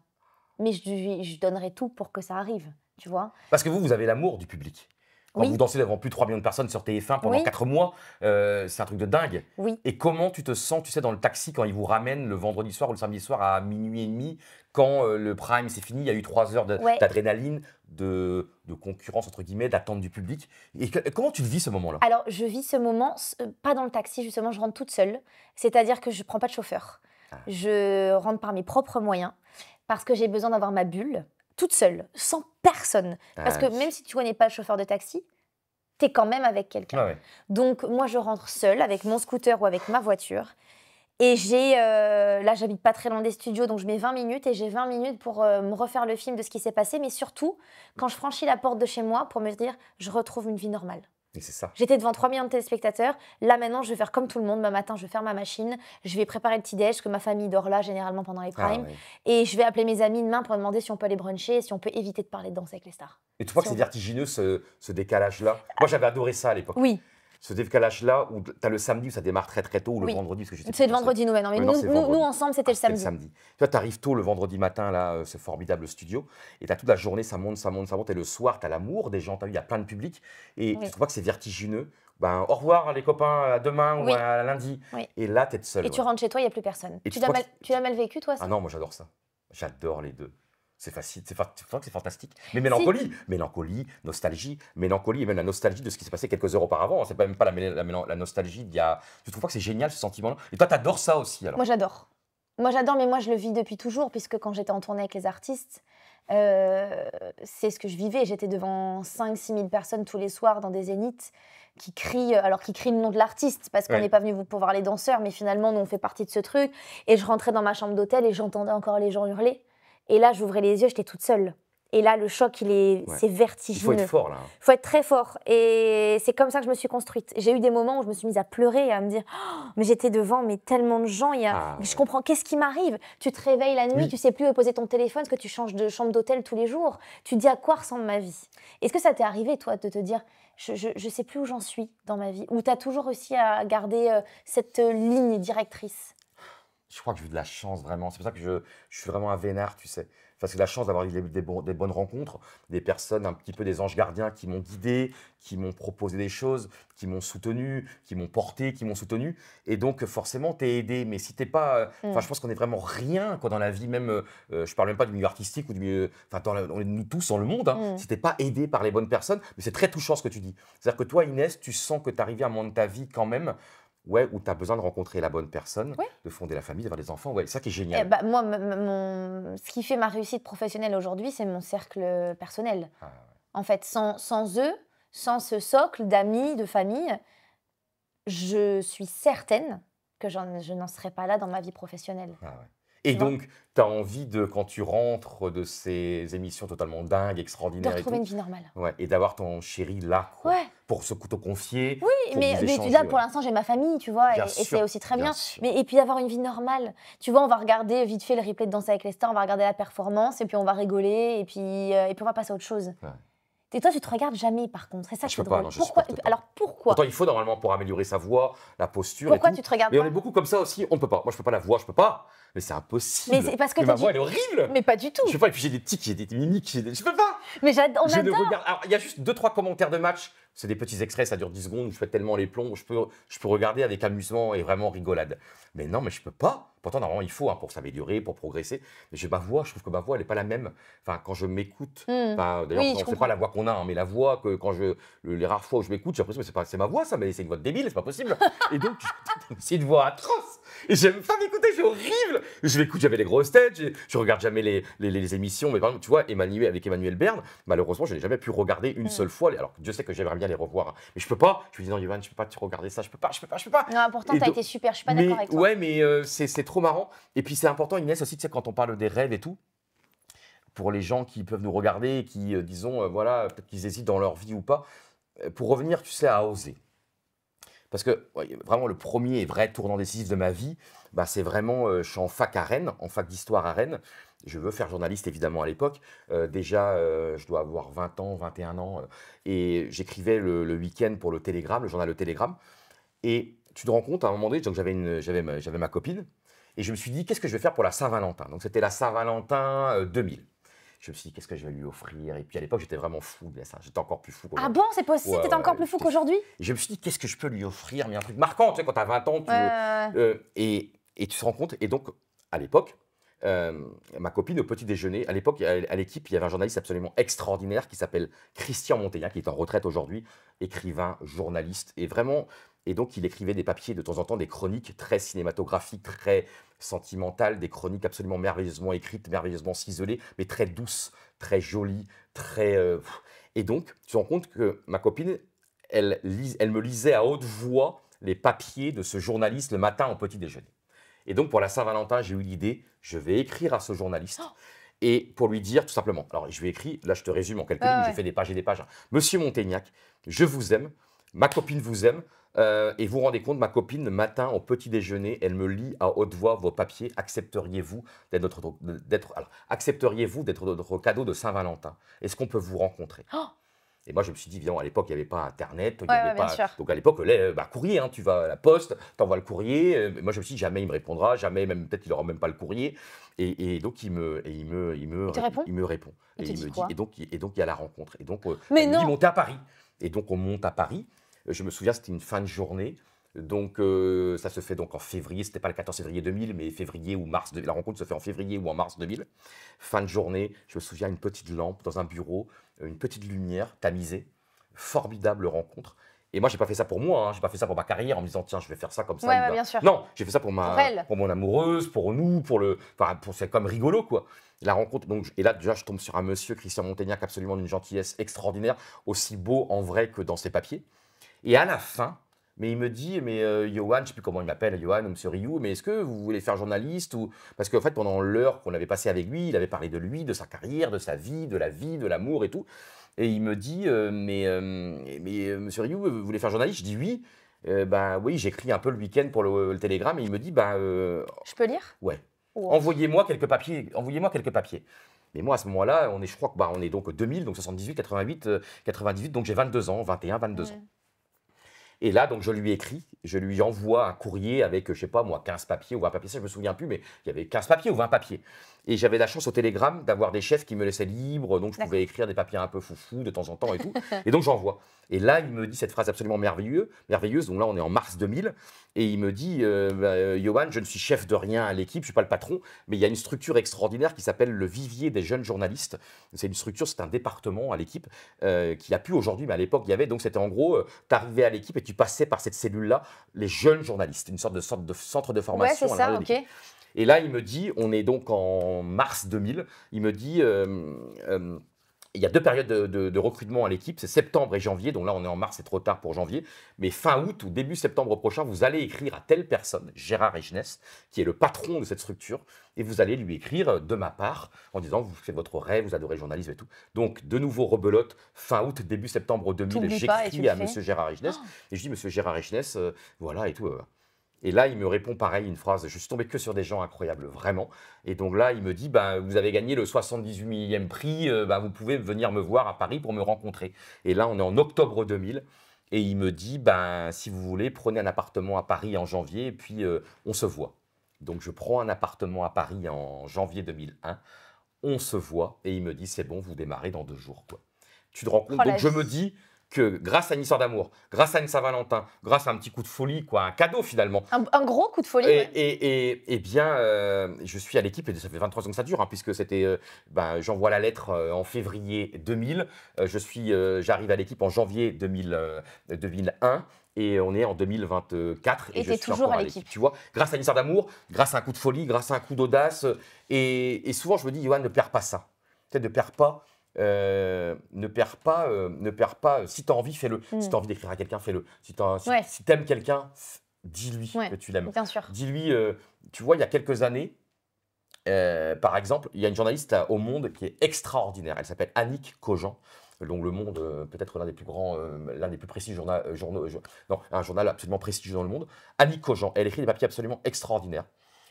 Mais je donnerai tout pour que ça arrive, tu vois. Parce que vous avez l'amour du public. Quand vous dansez devant plus de 3 millions de personnes sur TF1 pendant 4 mois, c'est un truc de dingue. Oui. Et comment tu te sens, tu sais, dans le taxi quand ils vous ramènent le vendredi soir ou le samedi soir à minuit et demi, quand le prime c'est fini, il y a eu 3 heures d'adrénaline, de concurrence, entre guillemets, d'attente du public. Et comment tu le vis ce moment-là? Alors, je vis ce moment, pas dans le taxi, justement, je rentre toute seule. C'est-à-dire que je ne prends pas de chauffeur. Je rentre par mes propres moyens parce que j'ai besoin d'avoir ma bulle. Toute seule, sans personne. Parce que même si tu connais pas le chauffeur de taxi, tu es quand même avec quelqu'un. Donc, moi, je rentre seule avec mon scooter ou avec ma voiture. Et là, j'habite pas très loin des studios, donc je mets 20 minutes et j'ai 20 minutes pour me refaire le film de ce qui s'est passé. Mais surtout, quand je franchis la porte de chez moi, pour me dire, je retrouve une vie normale. Et c'est ça. J'étais devant 3 millions de téléspectateurs. Là, maintenant, je vais faire comme tout le monde. Le matin, je vais faire ma machine. Je vais préparer le petit-déj, parce que ma famille dort là, généralement, pendant les primes. Ouais. Et je vais appeler mes amis demain pour demander si on peut aller bruncher et si on peut éviter de parler de Danse avec les stars. Et tu vois que Si c'est on veut. vertigineux, ce décalage-là. Moi, j'avais adoré ça à l'époque. Oui, Ce décalage-là, où tu as le samedi où ça démarre très très tôt, ou le Oui. vendredi, parce que je sais c'est plus le quand vendredi, nous, maintenant. Mais Ouais, non, nous, c'est le nous, vendredi. nous, ensemble, c'était le C'était samedi. Tu vois, tu arrives tôt le vendredi matin, là, ce formidable studio, et tu as toute la journée, ça monte, ça monte, ça monte, et le soir, tu as l'amour des gens, tu as vu, il y a plein de public, et Oui. tu trouves pas que c'est vertigineux. Ben, au revoir les copains, à demain Oui. ou à lundi. Oui. Et là, tu es seul. Et tu rentres chez toi, il n'y a plus personne. Et Tu tu l'as crois mal vécu, toi, ça? Ah non, moi j'adore ça. J'adore les deux. C'est facile, tu vois que c'est fantastique. Mais mélancolie, nostalgie, mélancolie et même la nostalgie de ce qui s'est passé quelques heures auparavant. C'est pas même pas la nostalgie d'il y a. Tu trouves pas que c'est génial ce sentiment-là? Et toi, t'adores ça aussi alors? Moi, j'adore. Moi, j'adore, mais moi, je le vis depuis toujours, puisque quand j'étais en tournée avec les artistes, c'est ce que je vivais. J'étais devant 5-6 000 personnes tous les soirs dans des zéniths qui crient, alors qui crient le nom de l'artiste, parce qu'on Ouais. n'est pas venu pour voir les danseurs, mais finalement, nous, on fait partie de ce truc. Et je rentrais dans ma chambre d'hôtel et j'entendais encore les gens hurler. Et là, j'ouvrais les yeux, j'étais toute seule. Et là, le choc, Ouais. c'est Il faut vertigineux. être fort là. Il faut être très fort. Et c'est comme ça que je me suis construite. J'ai eu des moments où je me suis mise à pleurer et à me dire oh, mais j'étais devant mais tellement de gens. Ah, Je ouais. comprends, qu'est-ce qui m'arrive? Tu te réveilles la nuit, Oui. tu sais plus où poser ton téléphone parce que tu changes de chambre d'hôtel tous les jours. Tu te dis à quoi ressemble ma vie? Est-ce que ça t'est arrivé, toi, de te dire je sais plus où j'en suis dans ma vie? Ou tu as toujours réussi à garder cette ligne directrice? Je crois que j'ai eu de la chance vraiment. C'est pour ça que je suis vraiment un vénard, tu sais. Enfin, c'est la chance d'avoir eu des bonnes rencontres, des personnes un petit peu des anges gardiens qui m'ont guidé, qui m'ont proposé des choses, qui m'ont soutenu, qui m'ont porté, qui m'ont soutenu. Et donc, forcément, tu es aidé. Mais si t'es pas. Enfin, je pense qu'on est vraiment rien quoi, dans la vie, même. Je parle même pas du milieu artistique ou du milieu. Enfin, on est nous tous dans le monde. Hein, si t'es pas aidé par les bonnes personnes. Mais c'est très touchant ce que tu dis. C'est-à-dire que toi, Inès, tu sens que tu arrives à un moment de ta vie quand même. Ouais, où tu as besoin de rencontrer la bonne personne, Ouais. de fonder la famille, d'avoir des enfants. Ouais, c'est ça qui est Eh génial. ben, moi, ce qui fait ma réussite professionnelle aujourd'hui, c'est mon cercle personnel. Ah, ouais. En fait, sans eux, sans ce socle d'amis, de famille, je suis certaine que je n'en serais pas là dans ma vie professionnelle. Ah, ouais. Et Tu vois donc, tu as envie de, quand tu rentres de ces émissions totalement dingues, De extraordinaires et retrouver tout, une vie normale. ouais, et d'avoir ton chéri là, quoi, Ouais. pour se confier, Oui, pour mais vous là, échanger, pour ouais. l'instant, j'ai ma famille, tu vois, Bien et sûr, c'est aussi très bien. sûr. Et puis d'avoir une vie normale. Tu vois, on va regarder vite fait le replay de Danse avec les stars, on va regarder la performance, et puis on va rigoler, et puis on va passer à autre chose. Ouais. Et toi, tu te regardes jamais, par contre. C'est ça Je qui est peux pas, drôle. non, je Pourquoi supporte pas. Alors pourquoi Pourtant, il faut normalement pour améliorer sa voix, la posture Pourquoi et tout. tu te regardes Mais on pas est beaucoup comme ça aussi, on ne peut pas. Moi, je peux pas la voix, je peux pas. Mais c'est impossible. Mais c'est parce que Mais ma t'as voix, dit- elle est horrible. Mais pas du tout. Je peux pas, et puis j'ai des tics, j'ai des mimiques, je peux pas. Mais on Je ne adore. regarde. Alors, il y a juste 2-3 commentaires de match. C'est des petits extraits, ça dure 10 secondes, où je fais tellement les plombs, je peux regarder avec amusement et vraiment rigolade. Mais non, mais je peux pas. Pourtant, normalement, il faut pour s'améliorer, pour progresser. Mais j'ai ma voix, je trouve que ma voix, elle n'est pas la même. Enfin, quand je m'écoute, enfin, d'ailleurs, Oui, je c'est comprends. pas la voix qu'on a, hein, mais la voix que quand les rares fois où je m'écoute, j'ai l'impression que c'est ma voix, ça, mais c'est une voix de débile, c'est pas possible. Et donc, c'est une voix atroce. Et j'aime pas m'écouter, c'est horrible. Je m'écoute jamais les grosses têtes, je regarde jamais les émissions. Mais par exemple, tu vois, avec Emmanuel Berne, malheureusement, je n'ai jamais pu regarder une seule fois. Alors, Dieu sait que j'aimerais bien les revoir. Mais je peux pas. Je me dis, non, Yoann, je peux pas te regarder ça, je peux pas. Non, pourtant, Et t'as donc- été super, je suis pas Mais, d'accord avec toi. ouais, mais c'est trop marrant. Et puis, c'est important, Inès, aussi, tu sais, quand on parle des rêves et tout, pour les gens qui peuvent nous regarder, et qui, disons, voilà, peut-être qu'ils hésitent dans leur vie ou pas, pour revenir, tu sais, à oser. Parce que ouais, vraiment, le premier et vrai tournant décisif de ma vie, bah, c'est vraiment, je suis en fac à Rennes, en fac d'histoire à Rennes. Je veux faire journaliste, évidemment, à l'époque. Déjà, je dois avoir 20 ans, 21 ans. Et j'écrivais le week-end pour le Télégramme, le journal Le Télégramme. Et tu te rends compte, à un moment donné, donc j'avais ma copine. Et je me suis dit, qu'est-ce que je vais faire pour la Saint-Valentin? Donc, c'était la Saint-Valentin 2000. Je me suis dit, qu'est-ce que je vais lui offrir? Et puis, à l'époque, j'étais vraiment fou de ça. J'étais encore plus fou Ah qu'aujourd'hui. bon, c'est possible, Ouais, t'es encore ouais, plus fou j'étais qu'aujourd'hui? Et je me suis dit, qu'est-ce que je peux lui offrir? Mais un truc marquant, tu sais, quand tu as 20 ans, et tu te rends compte. Et donc, à l'époque, ma copine, au petit déjeuner, à l'époque, à l'équipe, il y avait un journaliste absolument extraordinaire qui s'appelle Christian Monteillat, qui est en retraite aujourd'hui, écrivain, journaliste, et vraiment. Et donc, il écrivait des papiers de temps en temps, des chroniques très cinématographiques, très sentimentales, des chroniques absolument merveilleusement écrites, merveilleusement ciselées, mais très douces, très jolies, très. Et donc, tu te rends compte que ma copine, elle me lisait à haute voix les papiers de ce journaliste le matin au petit déjeuner. Et donc, pour la Saint-Valentin, j'ai eu l'idée, je vais écrire à ce journaliste. Et pour lui dire tout simplement, alors je lui ai écrit, là je te résume en quelques lignes, j'ai fait des pages et des pages. Monsieur Montaignac, je vous aime. ma copine vous aime. Et vous vous rendez compte, ma copine, le matin, au petit déjeuner, elle me lit à haute voix vos papiers. Accepteriez-vous accepteriez-vous d'être notre cadeau de Saint-Valentin? Est-ce qu'on peut vous rencontrer? Oh. Et moi, je me suis dit, évidemment, à l'époque, il n'y avait pas Internet. Il y Ouais, avait ouais, bien pas... sûr. Donc, à l'époque, courrier, hein, tu vas à la poste, tu envoies le courrier. Moi, je me suis dit, jamais il me répondra, jamais, même peut-être qu'il n'aura même pas le courrier. Et donc, il me répond. Il te Et il dit me dit, quoi? et donc, il y a la rencontre. Et donc, Mais elle me dit, non. montez à Paris. Et donc, on monte à Paris. Je me souviens, c'était une fin de journée. Donc, ça se fait donc en février. C'était pas le 14 février 2000, mais février ou mars. La rencontre se fait en février ou en mars 2000. Fin de journée. Je me souviens, une petite lampe dans un bureau, une petite lumière tamisée. Formidable rencontre. Et moi, j'ai pas fait ça pour moi, hein. J'ai pas fait ça pour ma carrière en me disant tiens, je vais faire ça comme ça. Ouais, bien sûr. Non, j'ai fait ça pour elle. pour mon amoureuse, pour nous, c'est comme rigolo quoi. La rencontre. Donc, et là déjà, je tombe sur un monsieur Christian Montaignac absolument d'une gentillesse extraordinaire, aussi beau en vrai que dans ses papiers. Et à la fin, mais il me dit, mais Johan, je ne sais plus comment il m'appelle, Johan ou Monsieur Rioux, mais est-ce que vous voulez faire journaliste ou... Parce qu'en fait, pendant l'heure qu'on avait passée avec lui, il avait parlé de lui, de sa carrière, de sa vie, de l'amour et tout. Et il me dit, Monsieur Rioux, vous voulez faire journaliste? Je dis oui. Ben oui, j'écris un peu le week-end pour le Télégramme. Et il me dit, Je peux lire? ouais, Wow. envoyez-moi quelques papiers. Envoyez-moi quelques papiers. Mais moi, à ce moment-là, je crois que on est donc 2000, donc 78, 88, 98, donc j'ai 22 ans, 21, 22 ans. Et là, donc, je lui écris, je lui envoie un courrier avec, je sais pas moi, 15 papiers ou 20 papiers, ça je me souviens plus, mais il y avait 15 papiers ou 20 papiers. Et j'avais la chance au Télégramme d'avoir des chefs qui me laissaient libre, donc je pouvais écrire des papiers un peu foufou de temps en temps et tout. Et donc j'envoie. Et là, il me dit cette phrase absolument merveilleuse, donc là on est en mars 2000, et il me dit, Johan, je ne suis chef de rien à l'équipe, je ne suis pas le patron, mais il y a une structure extraordinaire qui s'appelle le Vivier des jeunes journalistes. C'est une structure, c'est un département à l'équipe, qui a plus aujourd'hui, mais à l'époque il y avait, donc c'était en gros, tu arrivais à l'équipe et tu passais par cette cellule-là, les jeunes journalistes, une sorte de centre de formation. Ouais, c'est ça, ok. Et là, il me dit, on est donc en mars 2000, il me dit, il y a deux périodes de recrutement à l'équipe, c'est septembre et janvier, donc là on est en mars, c'est trop tard pour janvier, mais fin août ou début septembre prochain, vous allez écrire à telle personne, Gérard Echnès, qui est le patron de cette structure, et vous allez lui écrire de ma part, en disant, vous faites votre rêve, vous adorez le journalisme et tout. Donc, de nouveau, rebelote, fin août, début septembre 2000, j'écris à monsieur Gérard Echnès, et je dis, monsieur Gérard Echnès, voilà, et tout. Et là, il me répond pareil, une phrase, je suis tombé que sur des gens incroyables, vraiment. Et donc là, il me dit, vous avez gagné le 78 millième prix, vous pouvez venir me voir à Paris pour me rencontrer. Et là, on est en octobre 2000. Et il me dit, si vous voulez, prenez un appartement à Paris en janvier et puis on se voit. Donc je prends un appartement à Paris en janvier 2001, on se voit et il me dit, c'est bon, vous démarrez dans 2 jours, quoi. Tu te rends compte? Donc je me dis que grâce à une histoire d'amour, grâce à une Saint-Valentin, grâce à un petit coup de folie, quoi, un cadeau finalement. Un gros coup de folie. Et bien, je suis à l'équipe, et ça fait 23 ans que ça dure, hein, puisque c'était, j'envoie la lettre en février 2000, j'arrive à l'équipe en janvier 2001, et on est en 2024, et je suis toujours à l'équipe. Tu vois, grâce à une histoire d'amour, grâce à un coup de folie, grâce à un coup d'audace, et souvent je me dis, Johan, ne perds pas ça. Tu sais, ne perds pas. Ne perds pas. Si tu as envie, fais-le. Si tu as envie d'écrire à quelqu'un, fais-le. Si tu aimes quelqu'un, dis-lui que tu l'aimes. Bien sûr. Dis-lui, tu vois, il y a quelques années, par exemple, il y a une journaliste au Monde qui est extraordinaire. Elle s'appelle Annick Cogent. Donc Le Monde, peut-être l'un des plus grands, l'un des plus prestigieux un journal absolument prestigieux dans le monde. Annick Cogent, elle écrit des papiers absolument extraordinaires.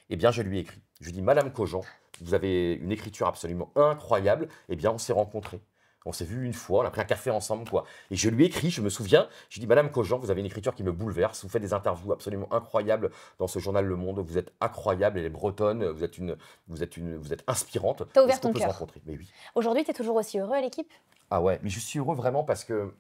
Eh bien, je lui ai écrit. Je lui ai dit, Madame Cogent, vous avez une écriture absolument incroyable. Eh bien, on s'est rencontrés. On s'est vu une fois, on a pris un café ensemble, quoi. Et je lui ai écrit, je me souviens, je lui ai dit, Madame Cogent, vous avez une écriture qui me bouleverse. Vous faites des interviews absolument incroyables dans ce journal Le Monde. Vous êtes incroyable, elle est bretonne, vous êtes inspirante. T'as ouvert ton cœur. Mais oui. Aujourd'hui, tu es toujours aussi heureux à l'équipe? Ah ouais, mais je suis heureux vraiment parce que...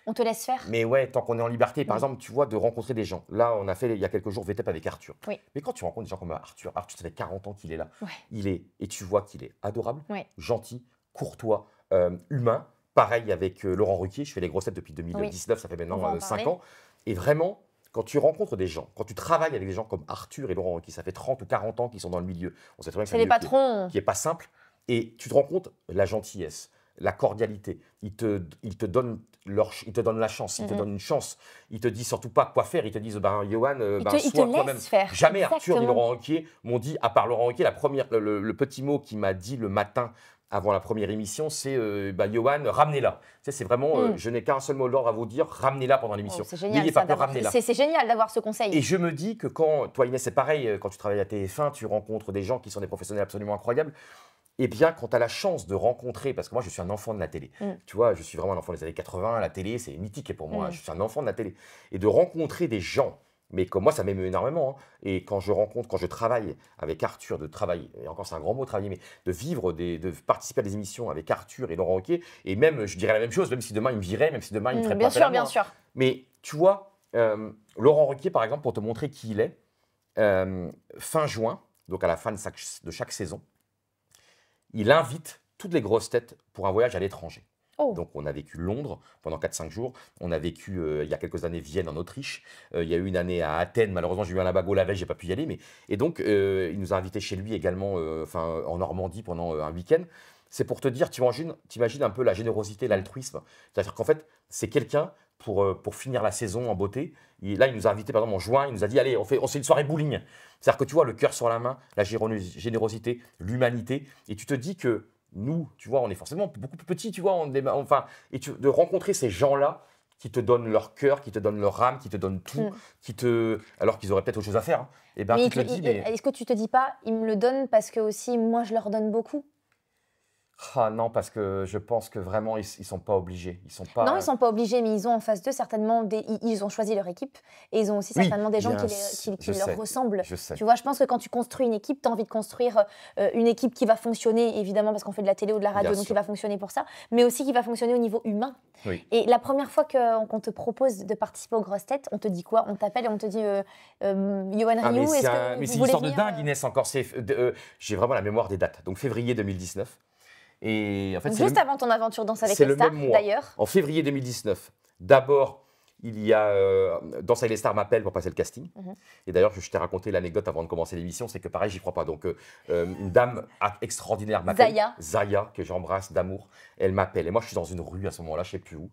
On te laisse faire? Mais ouais, tant qu'on est en liberté, par exemple, tu vois, de rencontrer des gens. Là, on a fait, il y a quelques jours, VTEP avec Arthur. Oui. Mais quand tu rencontres des gens comme Arthur, ça fait 40 ans qu'il est là. Ouais. Et tu vois qu'il est adorable, Ouais. gentil, courtois, humain. Pareil avec Laurent Ruquier, je fais les grossettes depuis 2019, ça fait maintenant 5 ans. Et vraiment, quand tu rencontres des gens, quand tu travailles avec des gens comme Arthur et Laurent Ruquier, ça fait 30 ou 40 ans qu'ils sont dans le milieu. On sait très bien que c'est les patrons. Qui n'est pas simple. Et tu te rends compte, la gentillesse, la cordialité, ils te donnent la chance, ils te donnent une chance. Ils te disent surtout pas quoi faire, ils te disent, Johan, sois toi-même. Jamais Arthur ni Laurent Ruquier m'ont dit, à part Laurent Ruquier, le petit mot qu'il m'a dit le matin avant la première émission, c'est Yoann, ramenez-la. Tu sais, c'est vraiment, je n'ai qu'un seul mot d'ordre à vous dire, ramenez-la pendant l'émission. C'est génial, N'ayez pas peur, ramenez-la. C'est génial d'avoir ce conseil. Et je me dis que quand, toi Inès, c'est pareil, quand tu travailles à TF1, tu rencontres des gens qui sont des professionnels absolument incroyables. Eh bien, quand tu as la chance de rencontrer, parce que moi, je suis un enfant de la télé. Tu vois, je suis vraiment un enfant des années 80. La télé, c'est mythique pour moi. Je suis un enfant de la télé. Et de rencontrer des gens, mais comme moi, ça m'émeut énormément. Hein. Et quand je travaille avec Arthur, et encore c'est un grand mot, travailler, mais de vivre, de participer à des émissions avec Arthur et Laurent Ruquier, et même, je dirais la même chose, même si demain il me virait, même si demain il me ferait pas appel à moi. Bien sûr. Mais tu vois, Laurent Ruquier, par exemple, pour te montrer qui il est, fin juin, donc à la fin de chaque saison, il invite toutes les grosses têtes pour un voyage à l'étranger. Oh. Donc, on a vécu Londres pendant 4-5 jours. On a vécu, il y a quelques années, Vienne en Autriche. Il y a eu une année à Athènes. Malheureusement, j'ai eu un labago la veille, je n'ai pas pu y aller. Et donc, il nous a invités chez lui également en Normandie pendant un week-end. C'est pour te dire, tu imagines un peu la générosité, l'altruisme. C'est-à-dire qu'en fait, c'est quelqu'un pour finir la saison en beauté. Là, il nous a invités, par exemple, en juin. Il nous a dit, allez, on fait une soirée bowling. C'est-à-dire que tu vois, le cœur sur la main, la générosité, l'humanité. Et tu te dis que nous, tu vois, on est forcément beaucoup plus petits, tu vois. De rencontrer ces gens-là qui te donnent leur cœur, qui te donnent leur âme, qui te donnent tout, alors qu'ils auraient peut-être autre chose à faire. Hein. Et ben, est-ce que tu te dis pas, ils me le donnent parce que aussi, moi, je leur donne beaucoup? Ah non, parce que je pense que vraiment, ils ne sont pas obligés. Non, ils ne sont pas obligés, mais ils ont en face d'eux certainement ils ont choisi leur équipe et ils ont aussi certainement des gens qui leur ressemblent. Je sais. Tu vois, je pense que quand tu construis une équipe, tu as envie de construire une équipe qui va fonctionner, évidemment, parce qu'on fait de la télé ou de la radio, donc qui va fonctionner pour ça, mais aussi qui va fonctionner au niveau humain. Oui. Et la première fois qu'on te propose de participer aux grosses têtes, on te dit quoi? On t'appelle et on te dit Yoann Rioux, est-ce que vous mais c'est une voulez histoire de venir, dingue, Inès, encore. J'ai vraiment la mémoire des dates. Donc, février 2019. Et en fait, juste avant ton aventure Danse avec les stars, d'ailleurs. En février 2019, d'abord, il y a Danse avec les stars m'appelle pour passer le casting. Et d'ailleurs, je t'ai raconté l'anecdote avant de commencer l'émission, c'est que pareil, j'y crois pas. Donc, une dame extraordinaire m'appelle. Zaya, que j'embrasse d'amour. Elle m'appelle. Et moi, je suis dans une rue à ce moment-là, je sais plus où.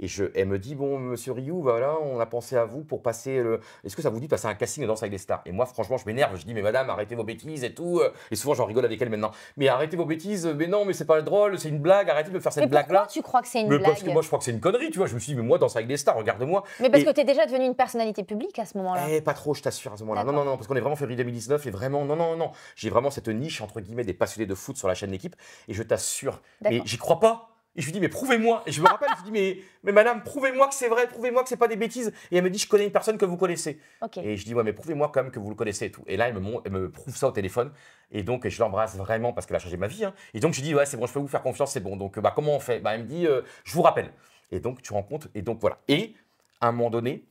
Et elle me dit, bon, monsieur Rioux, voilà, on a pensé à vous pour passer Est-ce que ça vous dit de passer un casting de Danse avec les stars? Et moi, franchement, je m'énerve. Je dis, mais madame, arrêtez vos bêtises et tout. Et souvent, j'en rigole avec elle maintenant. Mais arrêtez vos bêtises. Mais non, mais c'est pas drôle, c'est une blague. Arrêtez de me faire cette blague-là. Pourquoi tu crois que c'est une blague? Parce que moi, je crois que c'est une connerie, tu vois. Je me suis dit, mais moi, Danse avec les stars, regarde-moi. Mais parce que tu es déjà devenue une personnalité publique à ce moment-là. Pas trop, je t'assure, à ce moment-là. Non, parce qu'on est vraiment février 2019 et vraiment, non. J'ai vraiment cette niche, entre guillemets, des passionnés de foot sur la chaîne L'équipe. Et je t'assure, mais j'y crois pas. Et je lui dis, mais prouvez-moi. Et je me rappelle, je lui dis, mais madame, prouvez-moi que c'est vrai, prouvez-moi que c'est pas des bêtises. Et elle me dit, je connais une personne que vous connaissez. Et je dis, ouais, mais prouvez-moi quand même que vous le connaissez et tout. Et là, elle me prouve ça au téléphone. Et donc, je l'embrasse vraiment parce qu'elle a changé ma vie. Hein. Et donc, je dis, ouais, c'est bon, je peux vous faire confiance, c'est bon. Donc, comment on fait? Elle me dit, je vous rappelle. Et donc, tu rencontres. Et donc, voilà. Et à un moment donné,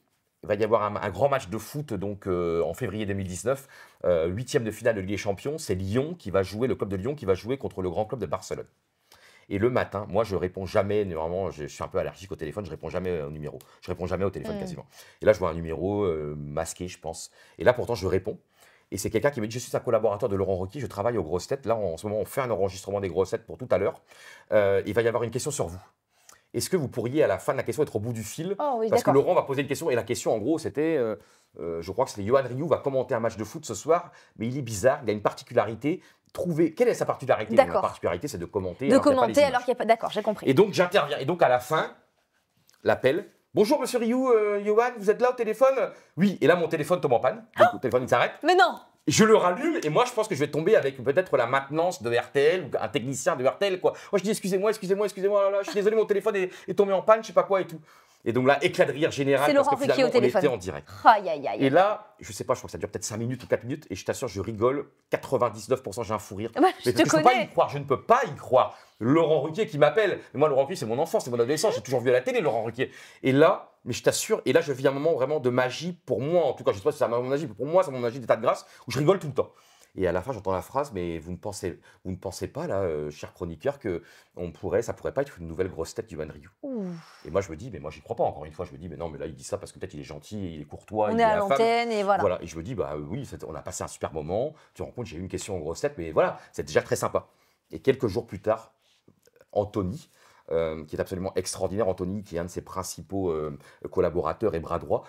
il va y avoir un grand match de foot donc, en février 2019, 8e de finale de Ligue des Champions. C'est Lyon qui va jouer, le club de Lyon qui va jouer contre le grand club de Barcelone. Et le matin, moi, je réponds jamais, normalement, je suis un peu allergique au téléphone, je réponds jamais au numéro. Je réponds jamais au téléphone quasiment. Et là, je vois un numéro masqué, je pense. Et là, pourtant, je réponds. Et c'est quelqu'un qui me dit, je suis un collaborateur de Laurent Ruquier, je travaille aux grosses têtes. Là, en ce moment, on fait un enregistrement des grosses têtes pour tout à l'heure. Il va y avoir une question sur vous. Est-ce que vous pourriez, à la fin de la question, être au bout du fil? Parce que Laurent va poser une question. Et la question, en gros, c'était, je crois que c'était Yoann Rioux va commenter un match de foot ce soir, mais il est bizarre, il a une particularité. Quelle est sa particularité? La particularité, c'est de commenter. Alors qu'il n'y a pas. D'accord, j'ai compris. Et donc, j'interviens. Et donc, à la fin, l'appel. Bonjour, monsieur Rioux, Yoann, vous êtes là au téléphone? Oui. Et là, mon téléphone tombe en panne. Donc, le téléphone, il s'arrête. Mais non! Je le rallume et moi, je pense que je vais tomber avec peut-être la maintenance de RTL ou un technicien de RTL, quoi. Moi, je dis, excusez-moi, là, je suis désolé, mon téléphone est tombé en panne, je sais pas quoi et tout. Et donc là, éclat de rire général parce que finalement, on était en direct. Et là, je sais pas, je crois que ça dure peut-être 5 minutes ou 4 minutes et je t'assure, je rigole, 99%, j'ai un fou rire. Mais je te connais. Je ne peux pas y croire. Laurent Ruquier qui m'appelle. Mais moi, Laurent Ruquier, c'est mon enfance, c'est mon adolescence, j'ai toujours vu à la télé Laurent Ruquier. Et là, mais je t'assure, et là, je vis un moment vraiment de magie pour moi, en tout cas, je sais pas si c'est un moment de magie, mais pour moi, c'est mon magie d'état de grâce où je rigole tout le temps. Et à la fin, j'entends la phrase, mais vous ne pensez pas, là, cher chroniqueur, que ça pourrait pas être une nouvelle grosse tête Yoann Rioux. Et moi, je me dis, mais moi, j'y crois pas, encore une fois. Je me dis, mais non, mais là, il dit ça parce que peut-être il est gentil, il est courtois. On est à l'antenne, et voilà. Et je me dis, bah oui, on a passé un super moment. Tu te rends compte, j'ai eu une question aux grosses têtes, mais voilà, c'est déjà très sympa. Et quelques jours plus tard, Anthony, qui est absolument extraordinaire, Anthony, qui est un de ses principaux collaborateurs et bras droit,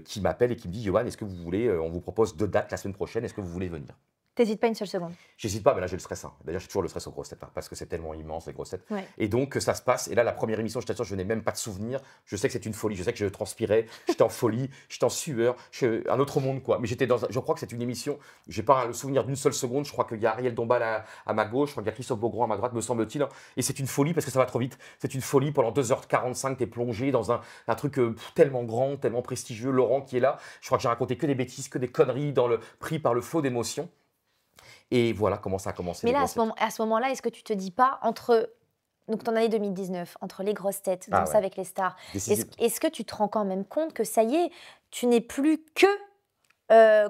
qui m'appelle et qui me dit, Yoann, est-ce que vous voulez, on vous propose 2 dates la semaine prochaine, est-ce que vous voulez venir? T'hésites pas une seule seconde. J'hésite pas, mais là j'ai le stress. Hein. D'ailleurs, j'ai toujours le stress aux grosses têtes, hein, parce que c'est tellement immense, les grosses têtes. Ouais. Et donc, ça se passe. Et là, la première émission, je t'assure, je n'ai même pas de souvenir. Je sais que c'est une folie. Je sais que je transpirais. J'étais en folie. J'étais en sueur. Un autre monde, quoi. Mais j'étais dans. Je crois que c'est une émission. J'ai pas le souvenir d'une seule seconde. Je crois qu'il y a Ariel Dombal à ma gauche. Je crois qu'il y a Christophe Beaugrand à ma droite, me semble-t-il. Et c'est une folie parce que ça va trop vite. C'est une folie. Pendant 2h45, tu es plongé dans un truc tellement grand, tellement prestigieux. Laurent qui est là. Je crois que j'ai raconté que des bêtises, que des conneries, pris par le flot d'émotions. Et voilà comment ça a commencé. Mais là, à ce moment-là, est-ce que tu te dis pas, donc ton année 2019, entre les grosses têtes, Danse avec les stars, est-ce que tu te rends quand même compte que ça y est, tu n'es plus que